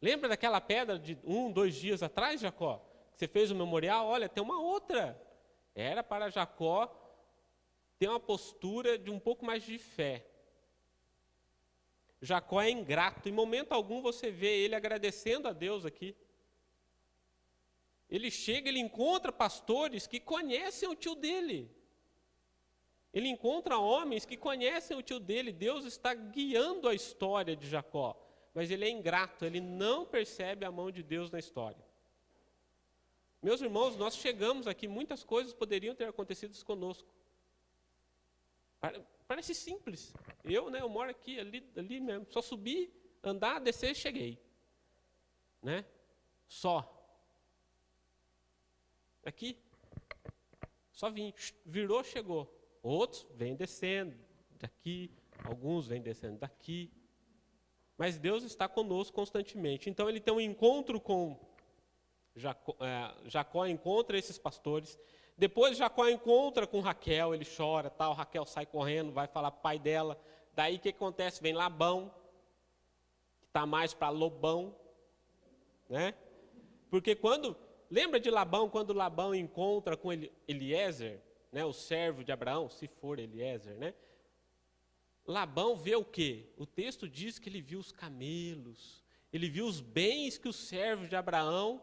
[SPEAKER 1] Lembra daquela pedra de 2 dias atrás, Jacó? Que você fez o memorial? Olha, tem uma outra. Era para Jacó ter uma postura de um pouco mais de fé. Jacó é ingrato. Em momento algum você vê ele agradecendo a Deus aqui. Ele chega, ele encontra pastores que conhecem o tio dele. Ele encontra homens que conhecem o tio dele. Deus está guiando a história de Jacó. Mas ele é ingrato, ele não percebe a mão de Deus na história. Meus irmãos, nós chegamos aqui, muitas coisas poderiam ter acontecido conosco. Parece simples. Eu moro aqui, ali mesmo. Só subir, andar, descer, cheguei. Né? Só. Aqui. Só vim. Virou, chegou. Outros vêm descendo daqui. Alguns vêm descendo daqui. Mas Deus está conosco constantemente. Então ele tem um encontro com Jacó. Jacó encontra esses pastores. Depois Jacó encontra com Raquel, ele chora, tal. Raquel sai correndo, vai falar para o pai dela. Daí o que acontece? Vem Labão, que está mais para Lobão, né? Porque lembra de Labão, quando Labão encontra com Eliezer, né, o servo de Abraão, se for Eliezer, né? Labão vê o quê? O texto diz que ele viu os camelos, ele viu os bens que o servo de Abraão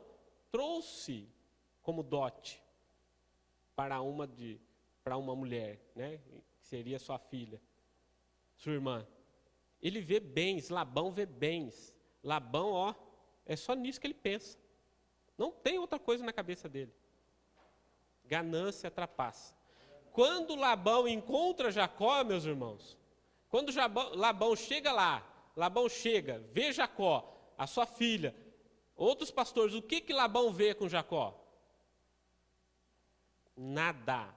[SPEAKER 1] trouxe como dote para uma mulher, né? Que seria sua filha, sua irmã. Ele vê bens, Labão vê bens. Labão, é só nisso que ele pensa. Não tem outra coisa na cabeça dele. Ganância trapaça. Quando Labão encontra Jacó, meus irmãos, quando Labão chega lá, vê Jacó, a sua filha, outros pastores, o que Labão vê com Jacó? Nada.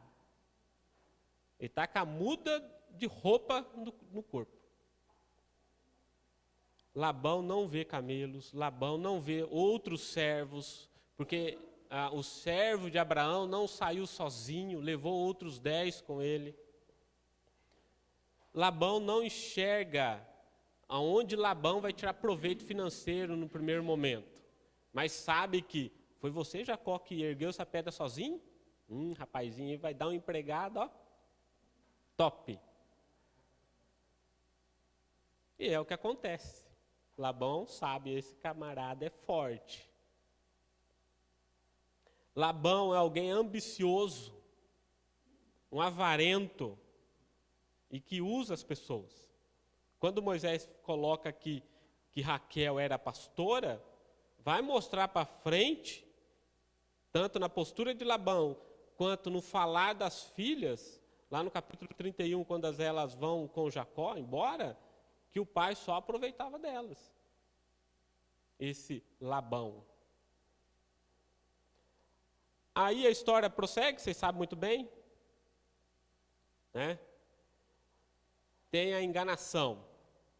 [SPEAKER 1] Ele está com a muda de roupa no corpo. Labão não vê camelos, Labão não vê outros servos, porque o servo de Abraão não saiu sozinho, levou outros 10 com ele. Labão não enxerga aonde Labão vai tirar proveito financeiro no primeiro momento. Mas sabe que foi você, Jacó, que ergueu essa pedra sozinho? Rapazinho, vai dar um empregado, top. E é o que acontece. Labão sabe, esse camarada é forte. Labão é alguém ambicioso, um avarento, e que usa as pessoas. Quando Moisés coloca aqui que Raquel era pastora, vai mostrar para frente, tanto na postura de Labão, quanto no falar das filhas, lá no capítulo 31, quando elas vão com Jacó embora, que o pai só aproveitava delas. Esse Labão. Aí a história prossegue, vocês sabem muito bem, né? Tem a enganação,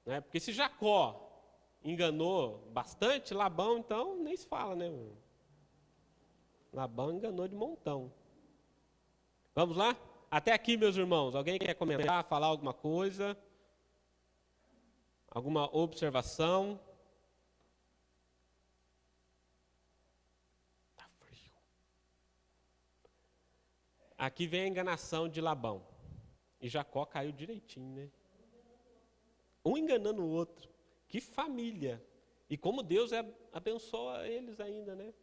[SPEAKER 1] né? Porque se Jacó enganou bastante, Labão, então, nem se fala, né? Labão enganou de montão. Vamos lá? Até aqui, meus irmãos. Alguém quer comentar, falar alguma coisa? Alguma observação? Tá frio. Aqui vem a enganação de Labão. E Jacó caiu direitinho, né? Um enganando o outro. Que família. E como Deus abençoa eles ainda, né?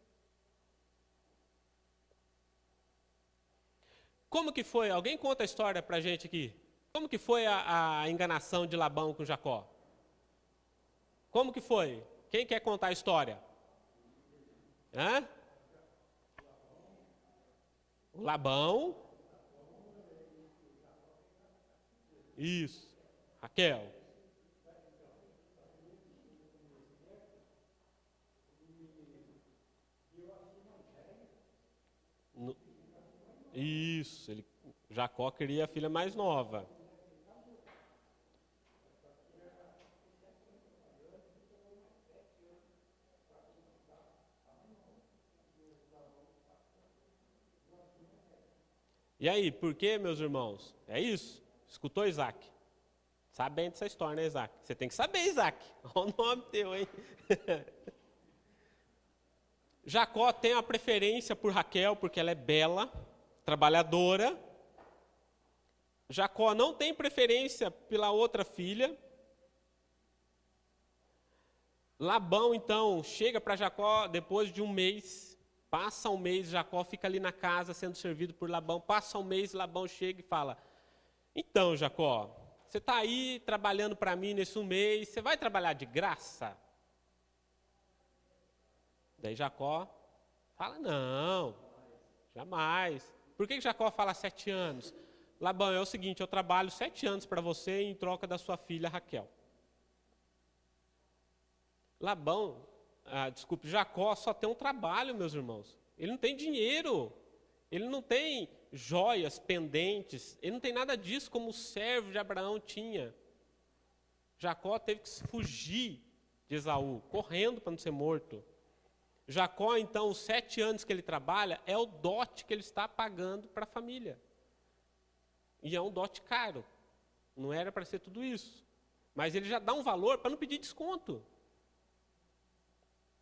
[SPEAKER 1] Como que foi? Alguém conta a história pra gente aqui. Como que foi a enganação de Labão com Jacó? Como que foi? Quem quer contar a história? Hã? O Labão. Isso. Raquel. Isso. Jacó queria a filha mais nova. E aí, por que, meus irmãos? É isso? Escutou, Isaac? Sabe bem dessa história, né, Isaac? Você tem que saber, Isaac. Olha o nome teu, hein? Jacó tem uma preferência por Raquel, porque ela é bela, trabalhadora. Jacó não tem preferência pela outra filha. Labão, então, chega para Jacó depois de um mês. Passa um mês, Jacó fica ali na casa sendo servido por Labão. Passa um mês, Labão chega e fala: então, Jacó, você está aí trabalhando para mim nesse um mês, você vai trabalhar de graça? Daí Jacó fala: não, jamais. Por que Jacó fala 7 anos? Labão, é o seguinte, eu trabalho 7 anos para você em troca da sua filha Raquel. Jacó só tem um trabalho, meus irmãos. Ele não tem dinheiro, ele não tem joias, pendentes, ele não tem nada disso como o servo de Abraão tinha. Jacó teve que fugir de Esaú, correndo para não ser morto. Jacó, então, os 7 anos que ele trabalha, é o dote que ele está pagando para a família. E é um dote caro. Não era para ser tudo isso. Mas ele já dá um valor para não pedir desconto.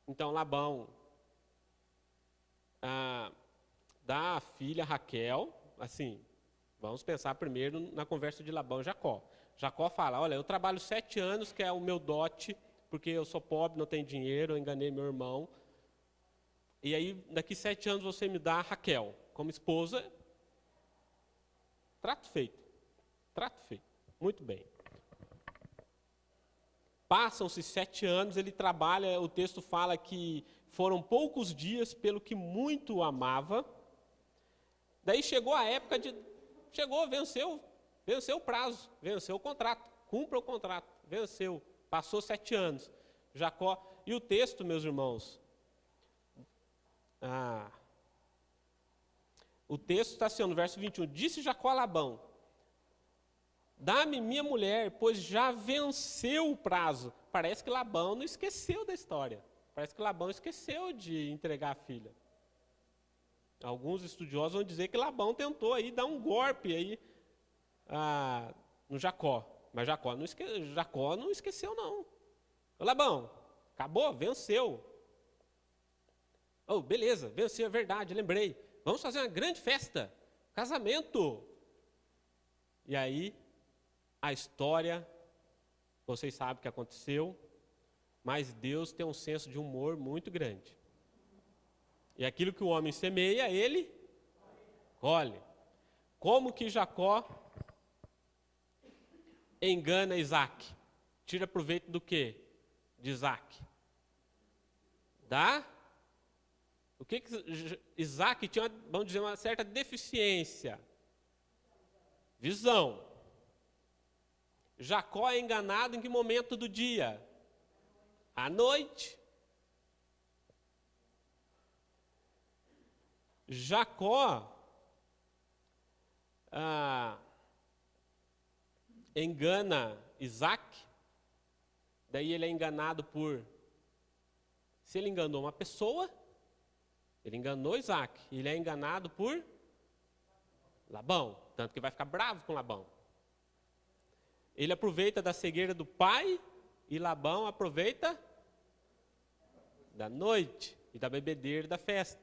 [SPEAKER 1] Então, Labão dá a filha Raquel, assim, vamos pensar primeiro na conversa de Labão e Jacó. Jacó fala: olha, eu trabalho 7 anos, que é o meu dote, porque eu sou pobre, não tenho dinheiro, eu enganei meu irmão. E aí, daqui 7 anos você me dá a Raquel como esposa. Trato feito. Trato feito. Muito bem. Passam-se 7 anos, ele trabalha, o texto fala que foram poucos dias, pelo que muito o amava. Daí chegou a época venceu o prazo, venceu o contrato, cumpra o contrato, venceu, passou 7 anos. Jacó, e o texto, meus irmãos, o texto está assim, no verso 21, disse Jacó a Labão: dá-me minha mulher, pois já venceu o prazo. Parece que Labão não esqueceu da história. Parece que Labão esqueceu de entregar a filha. Alguns estudiosos vão dizer que Labão tentou aí dar um golpe aí, no Jacó. Mas Jacó não esqueceu, não. Ô, Labão, acabou, venceu. Oh, beleza, venceu, é verdade, lembrei. Vamos fazer uma grande festa, casamento. E aí, a história, vocês sabem o que aconteceu, mas Deus tem um senso de humor muito grande. E aquilo que o homem semeia, ele colhe. Como que Jacó engana Isaac? Tira proveito do quê? De Isaac. O que Isaac tinha, vamos dizer, uma certa deficiência? Visão. Jacó é enganado em que momento do dia? À noite. Jacó engana Isaac, daí ele é enganado se ele enganou uma pessoa, Ele enganou Isaac. Ele é enganado por Labão. Tanto que vai ficar bravo com Labão. Ele aproveita da cegueira do pai e Labão aproveita da noite e da bebedeira da festa.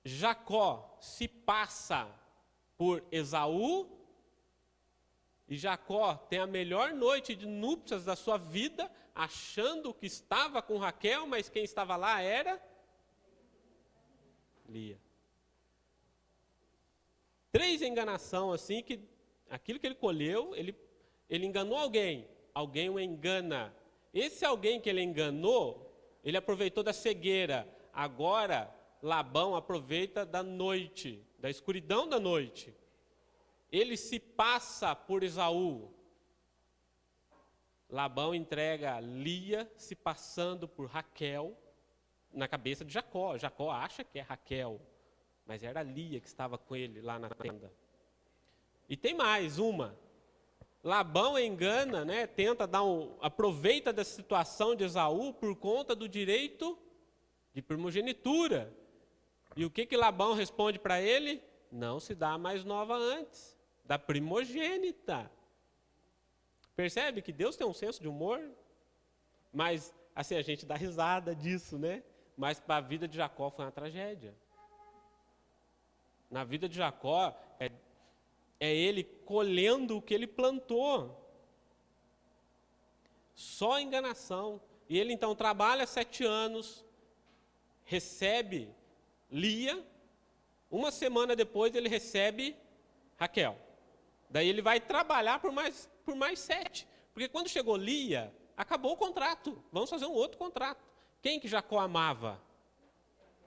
[SPEAKER 1] Jacó se passa por Esaú e Jacó tem a melhor noite de núpcias da sua vida, achando que estava com Raquel, mas quem estava lá era Lia. 3 enganação assim, que aquilo que ele colheu, ele enganou alguém, alguém o engana. Esse alguém que ele enganou, ele aproveitou da cegueira. Agora, Labão aproveita da noite, da escuridão da noite. Ele se passa por Esaú. Labão entrega Lia se passando por Raquel na cabeça de Jacó. Jacó acha que é Raquel, mas era Lia que estava com ele lá na tenda. E tem mais uma. Labão engana, né, tenta aproveita da situação de Esaú por conta do direito de primogenitura. E o que Labão responde para ele? Não se dá mais nova antes, da primogênita. Percebe que Deus tem um senso de humor? Mas, assim, a gente dá risada disso, né? Mas para a vida de Jacó foi uma tragédia. Na vida de Jacó, é ele colhendo o que ele plantou. Só enganação. E ele então trabalha 7 anos, recebe Lia, uma semana depois ele recebe Raquel. Daí ele vai trabalhar por mais 7. Porque quando chegou Lia, acabou o contrato. Vamos fazer um outro contrato. Quem que Jacó amava?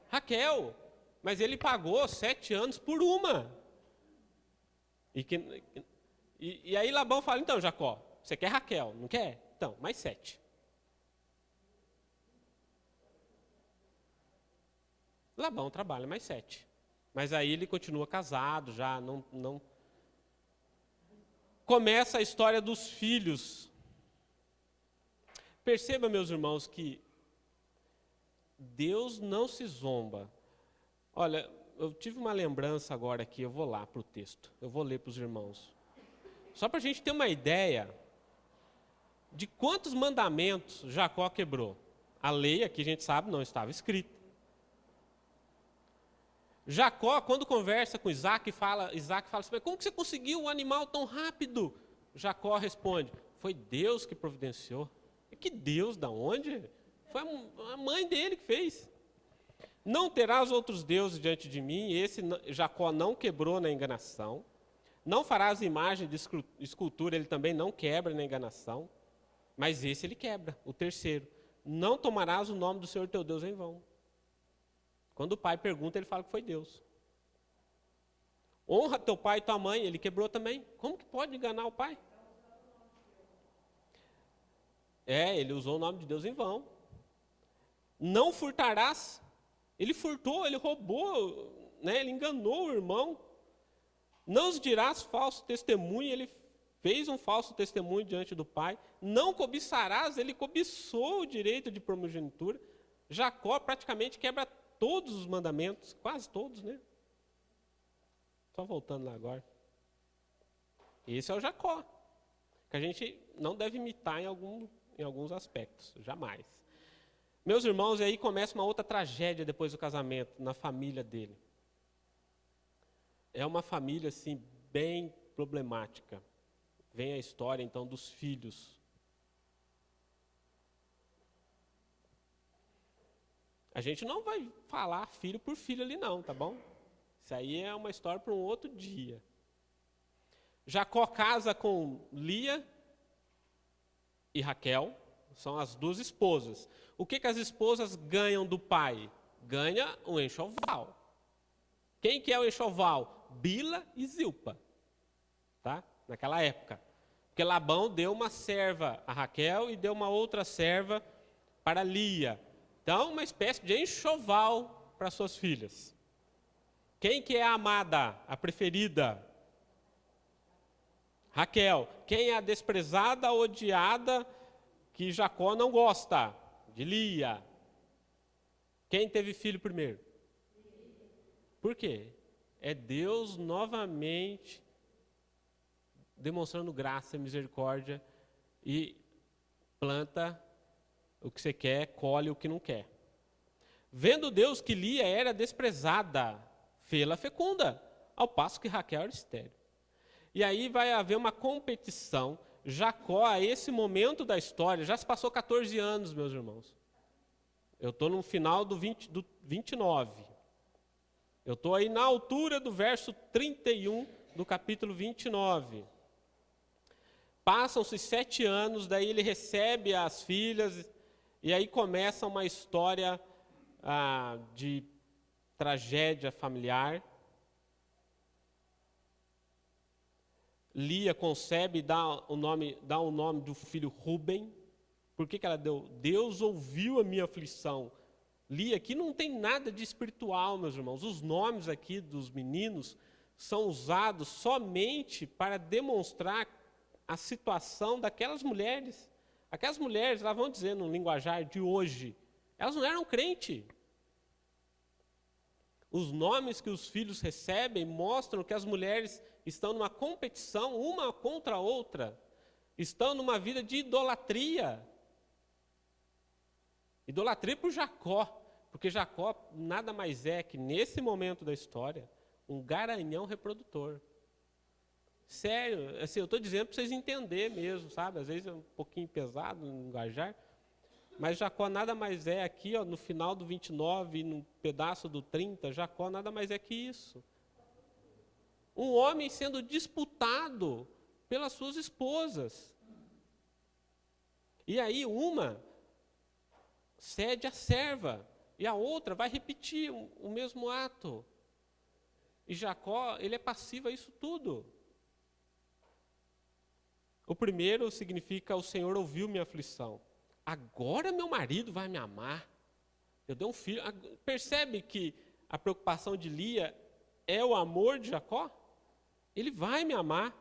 [SPEAKER 1] Raquel. Mas ele pagou 7 anos por uma. E aí Labão fala, então Jacó, você quer Raquel, não quer? Então, mais 7. Labão trabalha mais 7. Mas aí ele continua casado, já não... Começa a história dos filhos. Perceba, meus irmãos, que Deus não se zomba. Olha, eu tive uma lembrança agora aqui, eu vou lá para o texto. Eu vou ler para os irmãos. Só para a gente ter uma ideia de quantos mandamentos Jacó quebrou. A lei, aqui a gente sabe, não estava escrita. Jacó, quando conversa com Isaac fala assim, como que você conseguiu um animal tão rápido? Jacó responde, foi Deus que providenciou. Que Deus, da onde? Foi a mãe dele que fez. Não terás outros deuses diante de mim, esse Jacó não quebrou na enganação. Não farás imagem de escultura, ele também não quebra na enganação. Mas esse ele quebra, o terceiro. Não tomarás o nome do Senhor teu Deus em vão. Quando o pai pergunta, ele fala que foi Deus. Honra teu pai e tua mãe, ele quebrou também. Como que pode enganar o pai? Ele usou o nome de Deus em vão. Não furtarás. Ele furtou, ele roubou, né? Ele enganou o irmão. Não os dirás falso testemunho, ele fez um falso testemunho diante do pai. Não cobiçarás, ele cobiçou o direito de primogenitura. Jacó praticamente quebra todos os mandamentos, quase todos, né? Só voltando lá agora. Esse é o Jacó, que a gente não deve imitar em alguns aspectos, jamais. Meus irmãos, e aí começa uma outra tragédia depois do casamento, na família dele. É uma família, assim, bem problemática. Vem a história, então, dos filhos. A gente não vai falar filho por filho ali não, tá bom? Isso aí é uma história para um outro dia. Jacó casa com Lia e Raquel, são as 2 esposas. O que as esposas ganham do pai? Ganha um enxoval. Quem que é o enxoval? Bila e Zilpa, tá? Naquela época. Porque Labão deu uma serva a Raquel e deu uma outra serva para Lia. Então, uma espécie de enxoval para suas filhas. Quem que é a amada, a preferida? Raquel. Quem é a desprezada, odiada, que Jacó não gosta? de Lia. Quem teve filho primeiro? Por quê? É Deus novamente demonstrando graça e misericórdia e planta o que você quer, colhe o que não quer. Vendo Deus que Lia era desprezada, fê-la fecunda, ao passo que Raquel era estéril. E aí vai haver uma competição. Jacó, a esse momento da história, já se passou 14 anos, meus irmãos. Eu estou no final do 29. Eu estou aí na altura do verso 31 do capítulo 29. Passam-se 7 anos, daí ele recebe as filhas, e aí começa uma história de tragédia familiar. Lia concebe e dá o nome do filho Ruben. Por que ela deu? Deus ouviu a minha aflição. Lia aqui não tem nada de espiritual, meus irmãos. Os nomes aqui dos meninos são usados somente para demonstrar a situação daquelas mulheres. Aquelas mulheres, elas vão dizer no linguajar de hoje, elas não eram crentes. Os nomes que os filhos recebem mostram que as mulheres estão numa competição uma contra a outra, estão numa vida de idolatria. Idolatria por Jacó, porque Jacó nada mais é que, nesse momento da história, um garanhão reprodutor. Sério, assim, eu estou dizendo para vocês entenderem mesmo, sabe? Às vezes é um pouquinho pesado no linguajar, mas Jacó nada mais é aqui, ó, no final do 29 e no pedaço do 30, Jacó nada mais é que isso. Um homem sendo disputado pelas suas esposas. E aí uma cede a serva, e a outra vai repetir o mesmo ato. E Jacó, ele é passivo a isso tudo. O primeiro significa: o Senhor ouviu minha aflição. Agora meu marido vai me amar. Eu dei um filho. Percebe que a preocupação de Lia é o amor de Jacó? Ele vai me amar.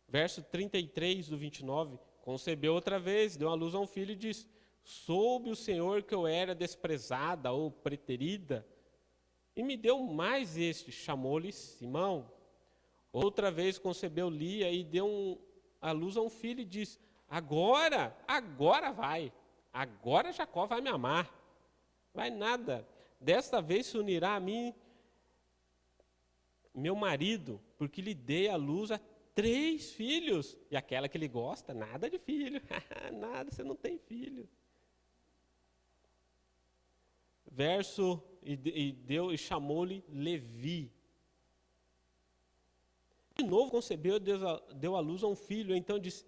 [SPEAKER 1] Verso 33 do 29. Concebeu outra vez, deu à luz a um filho e disse: soube o Senhor que eu era desprezada ou preterida, e me deu mais este, chamou-lhe Simão. Outra vez concebeu Lia e deu à luz a um filho e disse: agora vai, agora Jacó vai me amar. Vai nada, desta vez se unirá a mim meu marido, porque lhe dei à luz a 3 filhos, e aquela que ele gosta, nada de filho, nada, você não tem filho. Verso, e chamou-lhe Levi. De novo concebeu e deu à luz a um filho, então disse: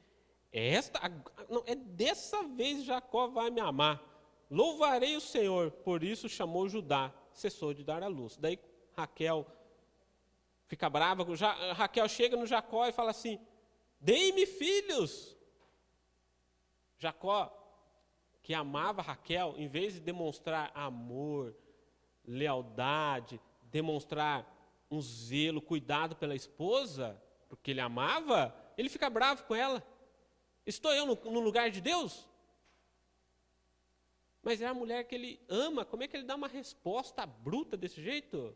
[SPEAKER 1] dessa vez Jacó vai me amar, louvarei o Senhor. Por isso chamou Judá, cessou de dar à luz. Daí Raquel fica brava, Raquel chega no Jacó e fala assim: dei-me filhos. Jacó, que amava Raquel, em vez de demonstrar amor, lealdade, demonstrar um zelo, cuidado pela esposa, porque ele amava, ele fica bravo com ela. Estou eu no lugar de Deus? Mas é a mulher que ele ama, como é que ele dá uma resposta bruta desse jeito?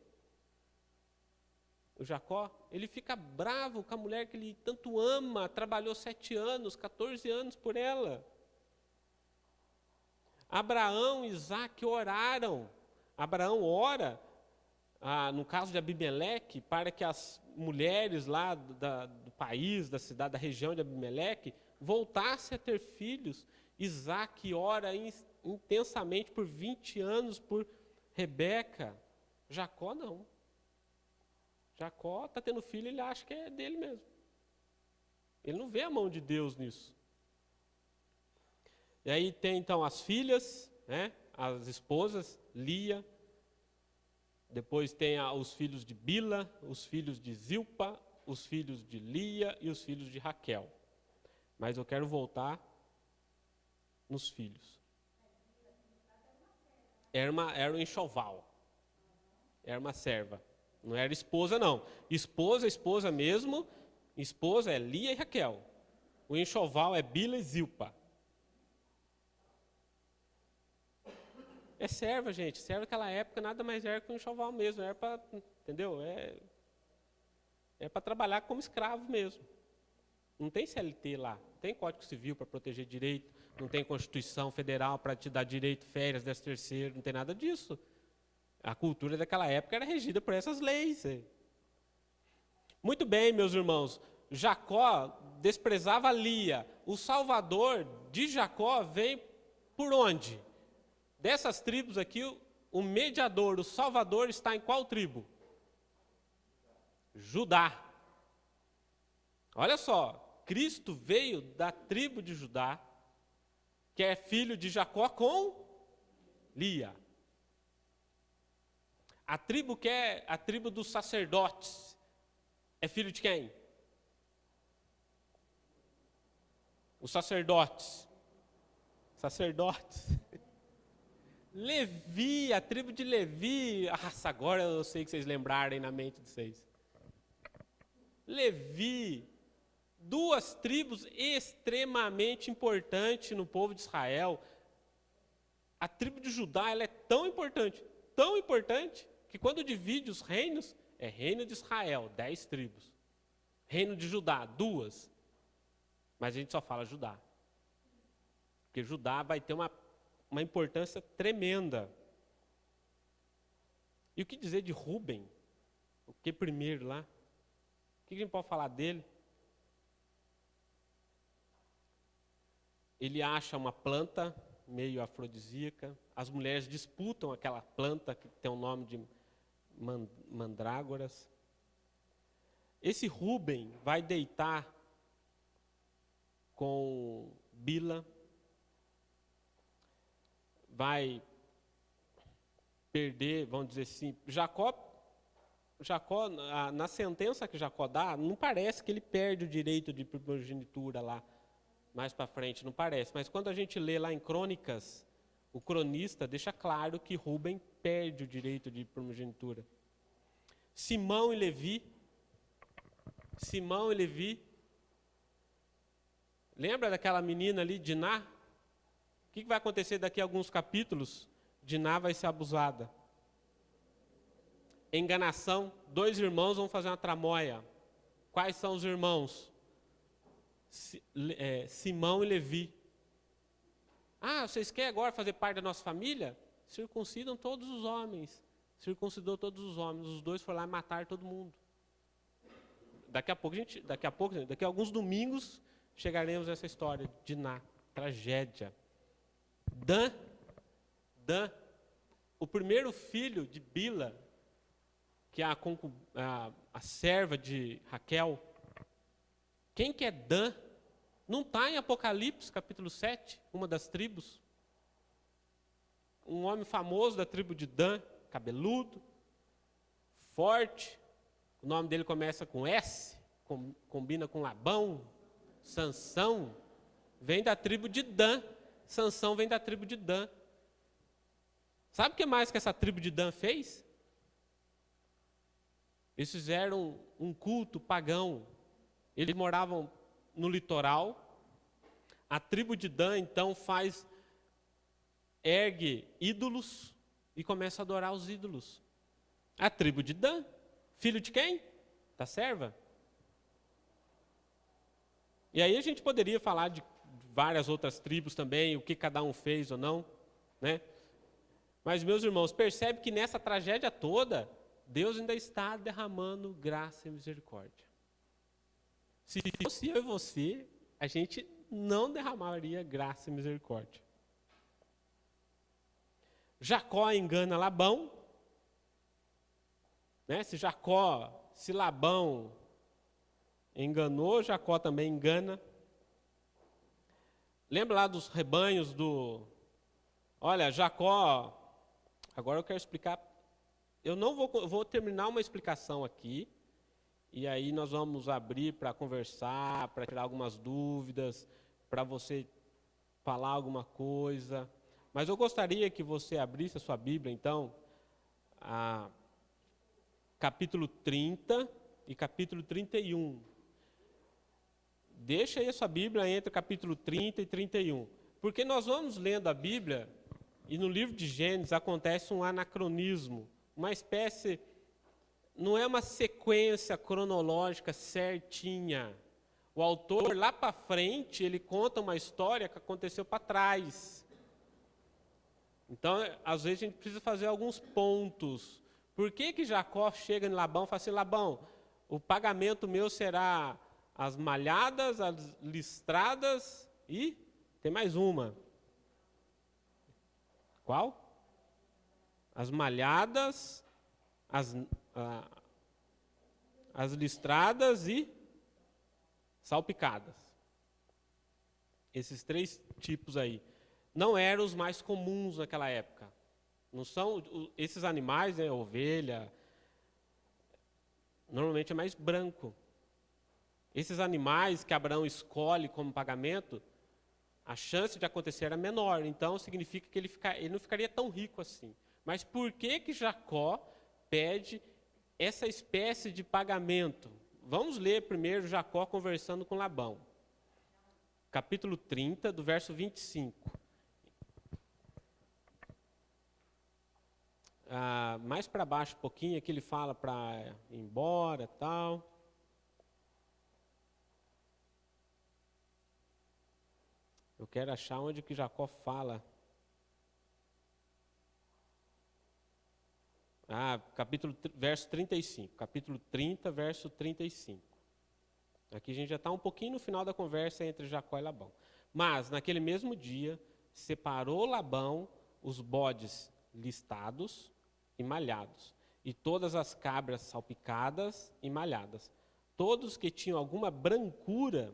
[SPEAKER 1] O Jacó, ele fica bravo com a mulher que ele tanto ama, trabalhou 7 anos, 14 anos por ela. Abraão e Isaque oraram. Abraão ora, no caso de Abimeleque, para que as mulheres lá do país, da cidade, da região de Abimeleque, voltassem a ter filhos. Isaque ora intensamente por 20 anos por Rebeca. Jacó não. Jacó está tendo filho, ele acha que é dele mesmo. Ele não vê a mão de Deus nisso. E aí tem então as filhas, né, as esposas, Lia. Depois tem os filhos de Bila, os filhos de Zilpa, os filhos de Lia e os filhos de Raquel. Mas eu quero voltar nos filhos. Era um enxoval. Era uma serva. Não era esposa, não. Esposa mesmo. Esposa é Lia e Raquel. O enxoval é Bila e Zilpa. É serva, gente. Serva naquela época nada mais era que um enxoval mesmo. Era para, entendeu? É para trabalhar como escravo mesmo. Não tem CLT lá. Não tem Código Civil para proteger direito. Não tem Constituição Federal para te dar direito, férias, 13º. Não tem nada disso. A cultura daquela época era regida por essas leis. Muito bem, meus irmãos. Jacó desprezava Lia. O Salvador de Jacó vem por onde? Dessas tribos aqui, o mediador, o Salvador está em qual tribo? Judá. Olha só, Cristo veio da tribo de Judá, que é filho de Jacó com Lia. A tribo que é a tribo dos sacerdotes é filho de quem? Os sacerdotes. Sacerdotes. Levi, a tribo de Levi. Nossa, agora eu sei que vocês lembrarem na mente de vocês. Levi, duas tribos extremamente importantes no povo de Israel. A tribo de Judá, ela é tão importante, que quando divide os reinos, é reino de Israel, 10 tribos. Reino de Judá, 2. Mas a gente só fala Judá. Porque Judá vai ter uma importância tremenda. E o que dizer de Rúben? O que primeiro lá? O que a gente pode falar dele? Ele acha uma planta meio afrodisíaca. As mulheres disputam aquela planta que tem o nome de mandrágoras. Esse Rúben vai deitar com Bila, vai perder, vamos dizer assim, Jacó, na sentença que Jacó dá, não parece que ele perde o direito de primogenitura lá, mais para frente, não parece. Mas quando a gente lê lá em Crônicas, o cronista deixa claro que Rúben perde o direito de primogenitura. Simão e Levi, lembra daquela menina ali, Diná? O que vai acontecer daqui a alguns capítulos? Diná vai ser abusada. Enganação, 2 irmãos vão fazer uma tramóia. Quais são os irmãos? Simão e Levi. Ah, vocês querem agora fazer parte da nossa família? Circuncidam todos os homens. Circuncidou todos os homens. Os 2 foram lá e mataram todo mundo. Daqui a alguns domingos, chegaremos a essa história de Diná. Tragédia. Dan, o primeiro filho de Bila, que é a serva de Raquel. Quem que é Dan? Não está em Apocalipse, capítulo 7, uma das tribos. Um homem famoso da tribo de Dan, cabeludo, forte. O nome dele começa com S, combina com Labão, Sansão. Vem da tribo de Dan. Sansão vem da tribo de Dan. Sabe o que mais que essa tribo de Dan fez? Eles fizeram um culto pagão. Eles moravam no litoral. A tribo de Dan, então, ergue ídolos e começa a adorar os ídolos. A tribo de Dan, filho de quem? Da serva. E aí a gente poderia falar de várias outras tribos também, o que cada um fez ou não, né? Mas, meus irmãos, percebe que nessa tragédia toda, Deus ainda está derramando graça e misericórdia. Se fosse eu e você, a gente não derramaria graça e misericórdia. Jacó engana Labão, né? Se Labão enganou, Jacó também engana. Lembra lá dos rebanhos Olha, Jacó. Agora eu quero explicar. Eu não vou terminar uma explicação aqui. E aí nós vamos abrir para conversar, para tirar algumas dúvidas, para você falar alguma coisa. Mas eu gostaria que você abrisse a sua Bíblia, então, a capítulo 30 e capítulo 31. Deixa aí a sua Bíblia entre capítulo 30 e 31. Porque nós vamos lendo a Bíblia E no livro de Gênesis acontece um anacronismo, uma espécie, não é uma sequência cronológica certinha. O autor, lá para frente, ele conta uma história que aconteceu para trás. Então, às vezes, a gente precisa fazer alguns pontos. Por que Jacó chega em Labão e fala assim, Labão, o pagamento meu será as malhadas, as listradas e tem mais uma. Qual? As malhadas, as listradas e salpicadas. Esses 3 tipos aí. Não eram os mais comuns naquela época. Não são esses animais, né, ovelha, normalmente é mais branco. Esses animais que Abraão escolhe como pagamento, a chance de acontecer era menor. Então, significa que ele não ficaria tão rico assim. Mas por que Jacó pede essa espécie de pagamento? Vamos ler primeiro Jacó conversando com Labão. Capítulo 30, do verso 25. Mais para baixo um pouquinho, aqui ele fala para ir embora e tal. Eu quero achar onde que Jacó fala. Verso 35. Capítulo 30, verso 35. Aqui a gente já está um pouquinho no final da conversa entre Jacó e Labão. Mas, naquele mesmo dia, separou Labão os bodes listados e malhados, e todas as cabras salpicadas e malhadas, todos que tinham alguma brancura,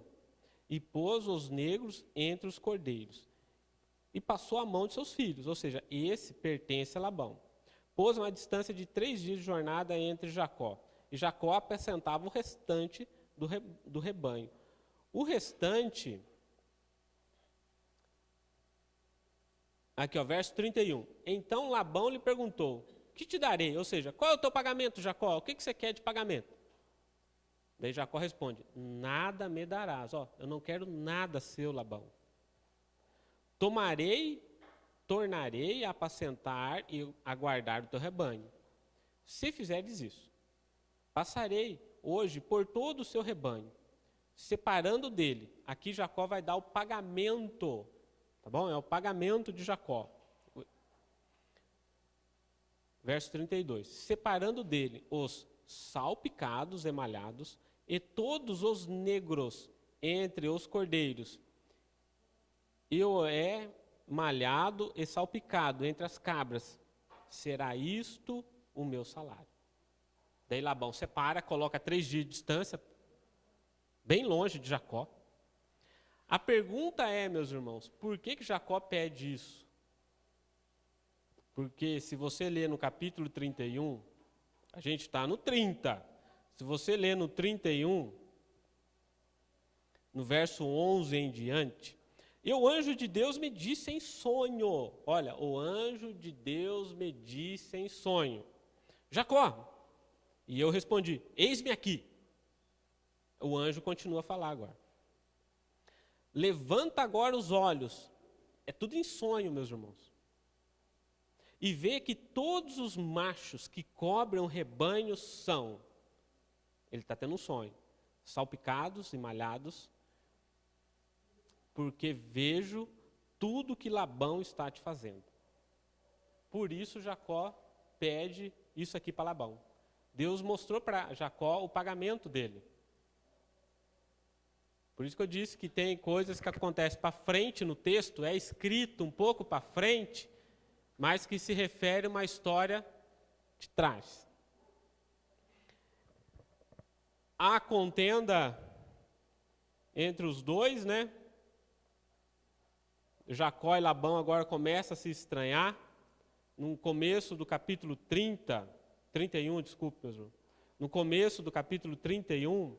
[SPEAKER 1] e pôs os negros entre os cordeiros. E passou a mão de seus filhos, ou seja, esse pertence a Labão. Pôs uma distância de 3 dias de jornada entre Jacó. E Jacó acrescentava o restante do rebanho. O restante, aqui ó, verso 31. Então Labão lhe perguntou, que te darei? Ou seja, qual é o teu pagamento, Jacó? O que você quer de pagamento? Daí Jacó responde, nada me darás. Eu não quero nada seu, Labão. Tornarei a apacentar e a guardar o teu rebanho. Se fizeres isso, passarei hoje por todo o seu rebanho, separando dele. Aqui Jacó vai dar o pagamento, tá bom? É o pagamento de Jacó. Verso 32. Separando dele os salpicados, emalhados, e todos os negros entre os cordeiros, e o malhado e salpicado entre as cabras, será isto o meu salário. Daí Labão separa, coloca 3 dias de distância, bem longe de Jacó. A pergunta é, meus irmãos, por que Jacó pede isso? Porque se você ler no capítulo 31, a gente está no 30. Se você ler no 31, no verso 11 em diante, e o anjo de Deus me disse em sonho. Olha, o anjo de Deus me disse em sonho. Jacó. E eu respondi, eis-me aqui. O anjo continua a falar agora. Levanta agora os olhos. É tudo em sonho, meus irmãos. E vê que todos os machos que cobrem o rebanho são, ele está tendo um sonho, salpicados e malhados, porque vejo tudo que Labão está te fazendo. Por isso Jacó pede isso aqui para Labão. Deus mostrou para Jacó o pagamento dele. Por isso que eu disse que tem coisas que acontecem para frente no texto, é escrito um pouco para frente, mas que se refere a uma história de trás. Há contenda entre os dois, né? Jacó e Labão agora começam a se estranhar. No começo do capítulo 31, desculpe, meus irmãos. No começo do capítulo 31,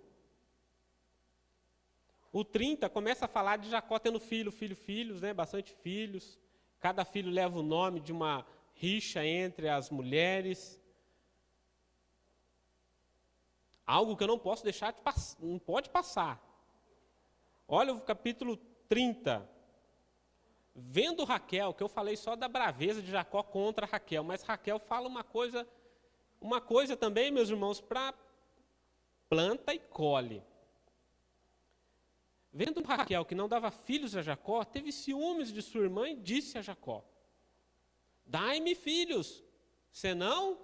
[SPEAKER 1] o 30 começa a falar de Jacó tendo filhos, né? Bastante filhos. Cada filho leva o nome de uma rixa entre as mulheres. Algo que eu não posso deixar de passar, não pode passar. Olha o capítulo 30. vendo Raquel, que eu falei só da braveza de Jacó contra Raquel, mas Raquel fala uma coisa também, meus irmãos, para planta e colhe. Vendo Raquel que não dava filhos a Jacó, teve ciúmes de sua irmã e disse a Jacó: dai-me filhos, senão,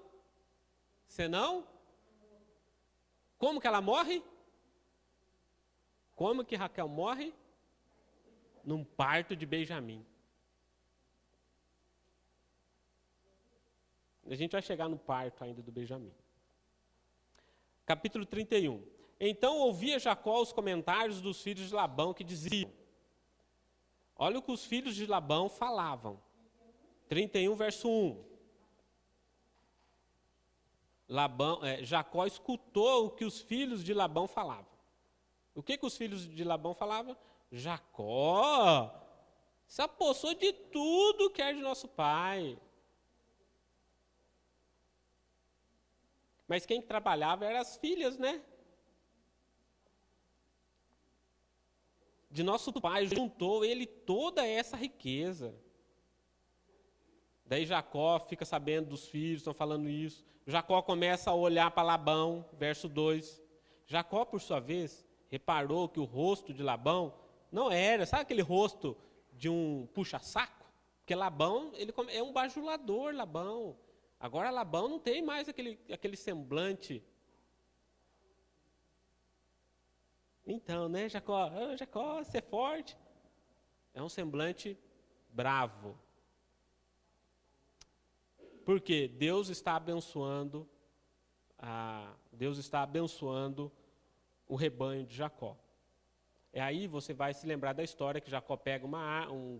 [SPEAKER 1] como que ela morre? Como que Raquel morre? Num parto de Benjamim. A gente vai chegar no parto ainda do Benjamim. Capítulo 31. Então ouvia Jacó os comentários dos filhos de Labão que diziam, olha o que os filhos de Labão falavam. 31, verso 1. Jacó escutou o que os filhos de Labão falavam. O que os filhos de Labão falavam? Jacó se apossou de tudo que é de nosso pai. Mas quem trabalhava eram as filhas, né? De nosso pai, juntou ele toda essa riqueza. Daí Jacó fica sabendo dos filhos, estão falando isso. Jacó começa a olhar para Labão, verso 2. Jacó, por sua vez, reparou que o rosto de Labão não era, sabe aquele rosto de um puxa-saco? Porque Labão, ele é um bajulador, Labão. Agora Labão não tem mais aquele semblante. Então, né, Jacó, você é forte. É um semblante bravo. Porque Deus está abençoando o rebanho de Jacó. E aí você vai se lembrar da história que Jacó pega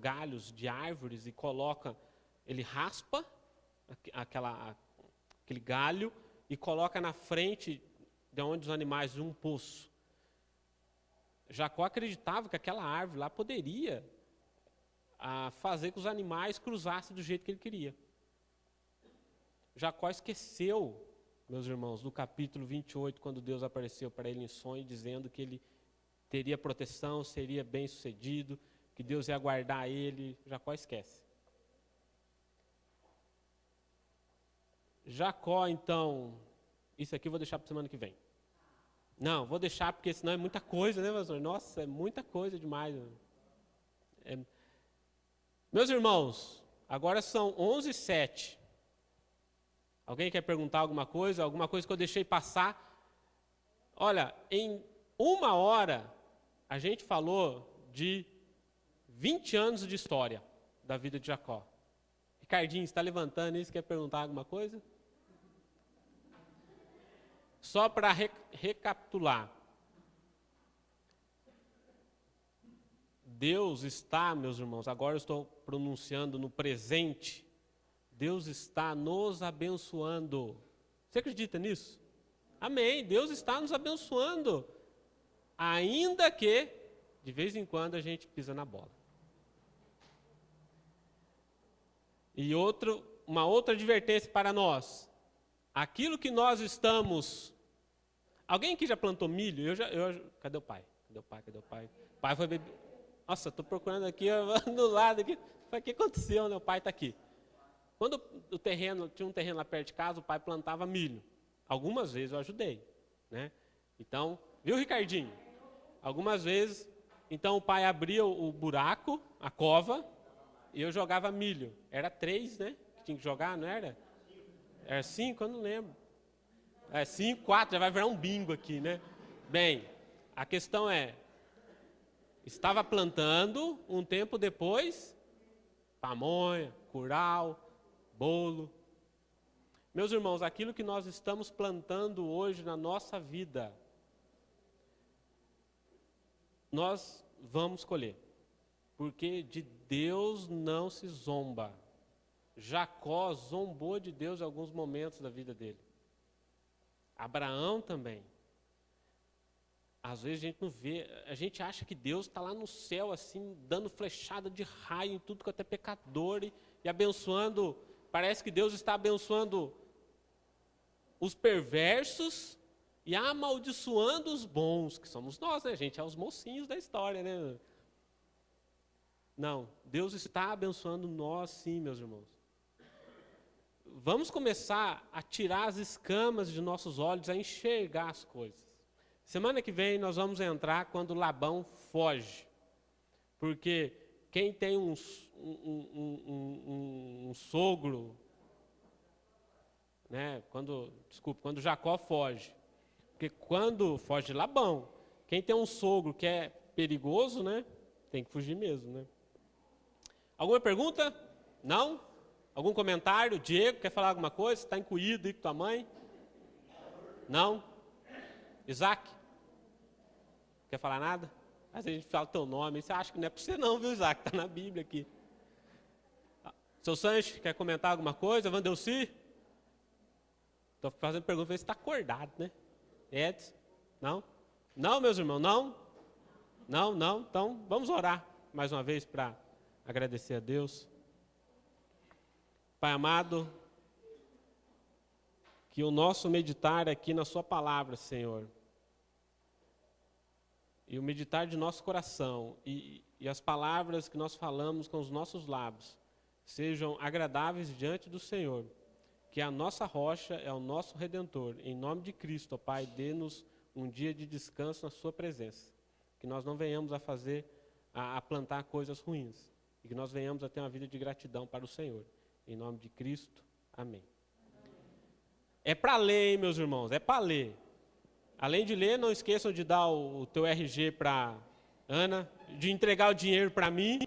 [SPEAKER 1] galhos de árvores e coloca, ele raspa aquele galho e coloca na frente de onde os animais de um poço. Jacó acreditava que aquela árvore lá poderia fazer com que os animais cruzassem do jeito que ele queria. Jacó esqueceu, meus irmãos, do capítulo 28, quando Deus apareceu para ele em sonho, dizendo que ele teria proteção, seria bem-sucedido, que Deus ia guardar ele. Jacó esquece. Jacó, então, isso aqui eu vou deixar para a semana que vem. Não, vou deixar porque senão é muita coisa, né, pastor? Nossa, é muita coisa demais. Meus irmãos, agora são 11h07. Alguém quer perguntar alguma coisa? Alguma coisa que eu deixei passar? Olha, em 1 hora, a gente falou de 20 anos de história da vida de Jacó. Ricardinho, você está levantando isso? Quer perguntar alguma coisa? Só para recapitular. Deus está, meus irmãos, agora eu estou pronunciando no presente. Deus está nos abençoando. Você acredita nisso? Amém. Deus está nos abençoando. Ainda que, de vez em quando, a gente pisa na bola. E uma outra advertência para nós. Aquilo que nós estamos... Alguém aqui já plantou milho? Cadê o pai? Cadê o pai? O pai foi beber... Nossa, estou procurando aqui, do lado aqui. O que aconteceu, né? O pai está aqui. Quando tinha um terreno lá perto de casa, o pai plantava milho. Algumas vezes eu ajudei, né? Então, viu, Ricardinho? Algumas vezes, então o pai abria o buraco, a cova, e eu jogava milho. Era 3, né? Que tinha que jogar, não era? Era 5, eu não lembro. 5, 4, já vai virar um bingo aqui, né? Bem, a questão é, estava plantando, um tempo depois, pamonha, curau, bolo. Meus irmãos, aquilo que nós estamos plantando hoje na nossa vida, nós vamos colher. Porque de Deus não se zomba. Jacó zombou de Deus em alguns momentos da vida dele. Abraão também. Às vezes a gente não vê, a gente acha que Deus está lá no céu, assim, dando flechada de raio em tudo que até pecador e abençoando. Parece que Deus está abençoando os perversos e amaldiçoando os bons, que somos nós, né, gente? É os mocinhos da história, né? Não, Deus está abençoando nós sim, meus irmãos. Vamos começar a tirar as escamas de nossos olhos, a enxergar as coisas. Semana que vem nós vamos entrar quando Labão foge. Porque quem tem um sogro, né, quando Jacó foge. Porque quando foge Labão, quem tem um sogro que é perigoso, né, tem que fugir mesmo, né? Alguma pergunta? Não? Algum comentário? Diego, quer falar alguma coisa? Está incluído aí com tua mãe? Não? Isaac? Quer falar nada? Às vezes a gente fala teu nome, você acha que não é para você não, viu, Isaac? Está na Bíblia aqui. Seu Sanches, quer comentar alguma coisa? Vandelci? Estou fazendo pergunta, ver se está acordado, né? Edson? Não? Não, meus irmãos, não? Não? Então, vamos orar mais uma vez para agradecer a Deus. Pai amado, que o nosso meditar aqui na sua palavra, Senhor, e o meditar de nosso coração e as palavras que nós falamos com os nossos lábios sejam agradáveis diante do Senhor, que a nossa rocha é o nosso Redentor. Em nome de Cristo, ó Pai, dê-nos um dia de descanso na sua presença, que nós não venhamos a fazer, a plantar coisas ruins, e que nós venhamos a ter uma vida de gratidão para o Senhor. Em nome de Cristo, amém. É para ler, hein, meus irmãos, é para ler. Além de ler, não esqueçam de dar o teu RG para Ana, de entregar o dinheiro para mim.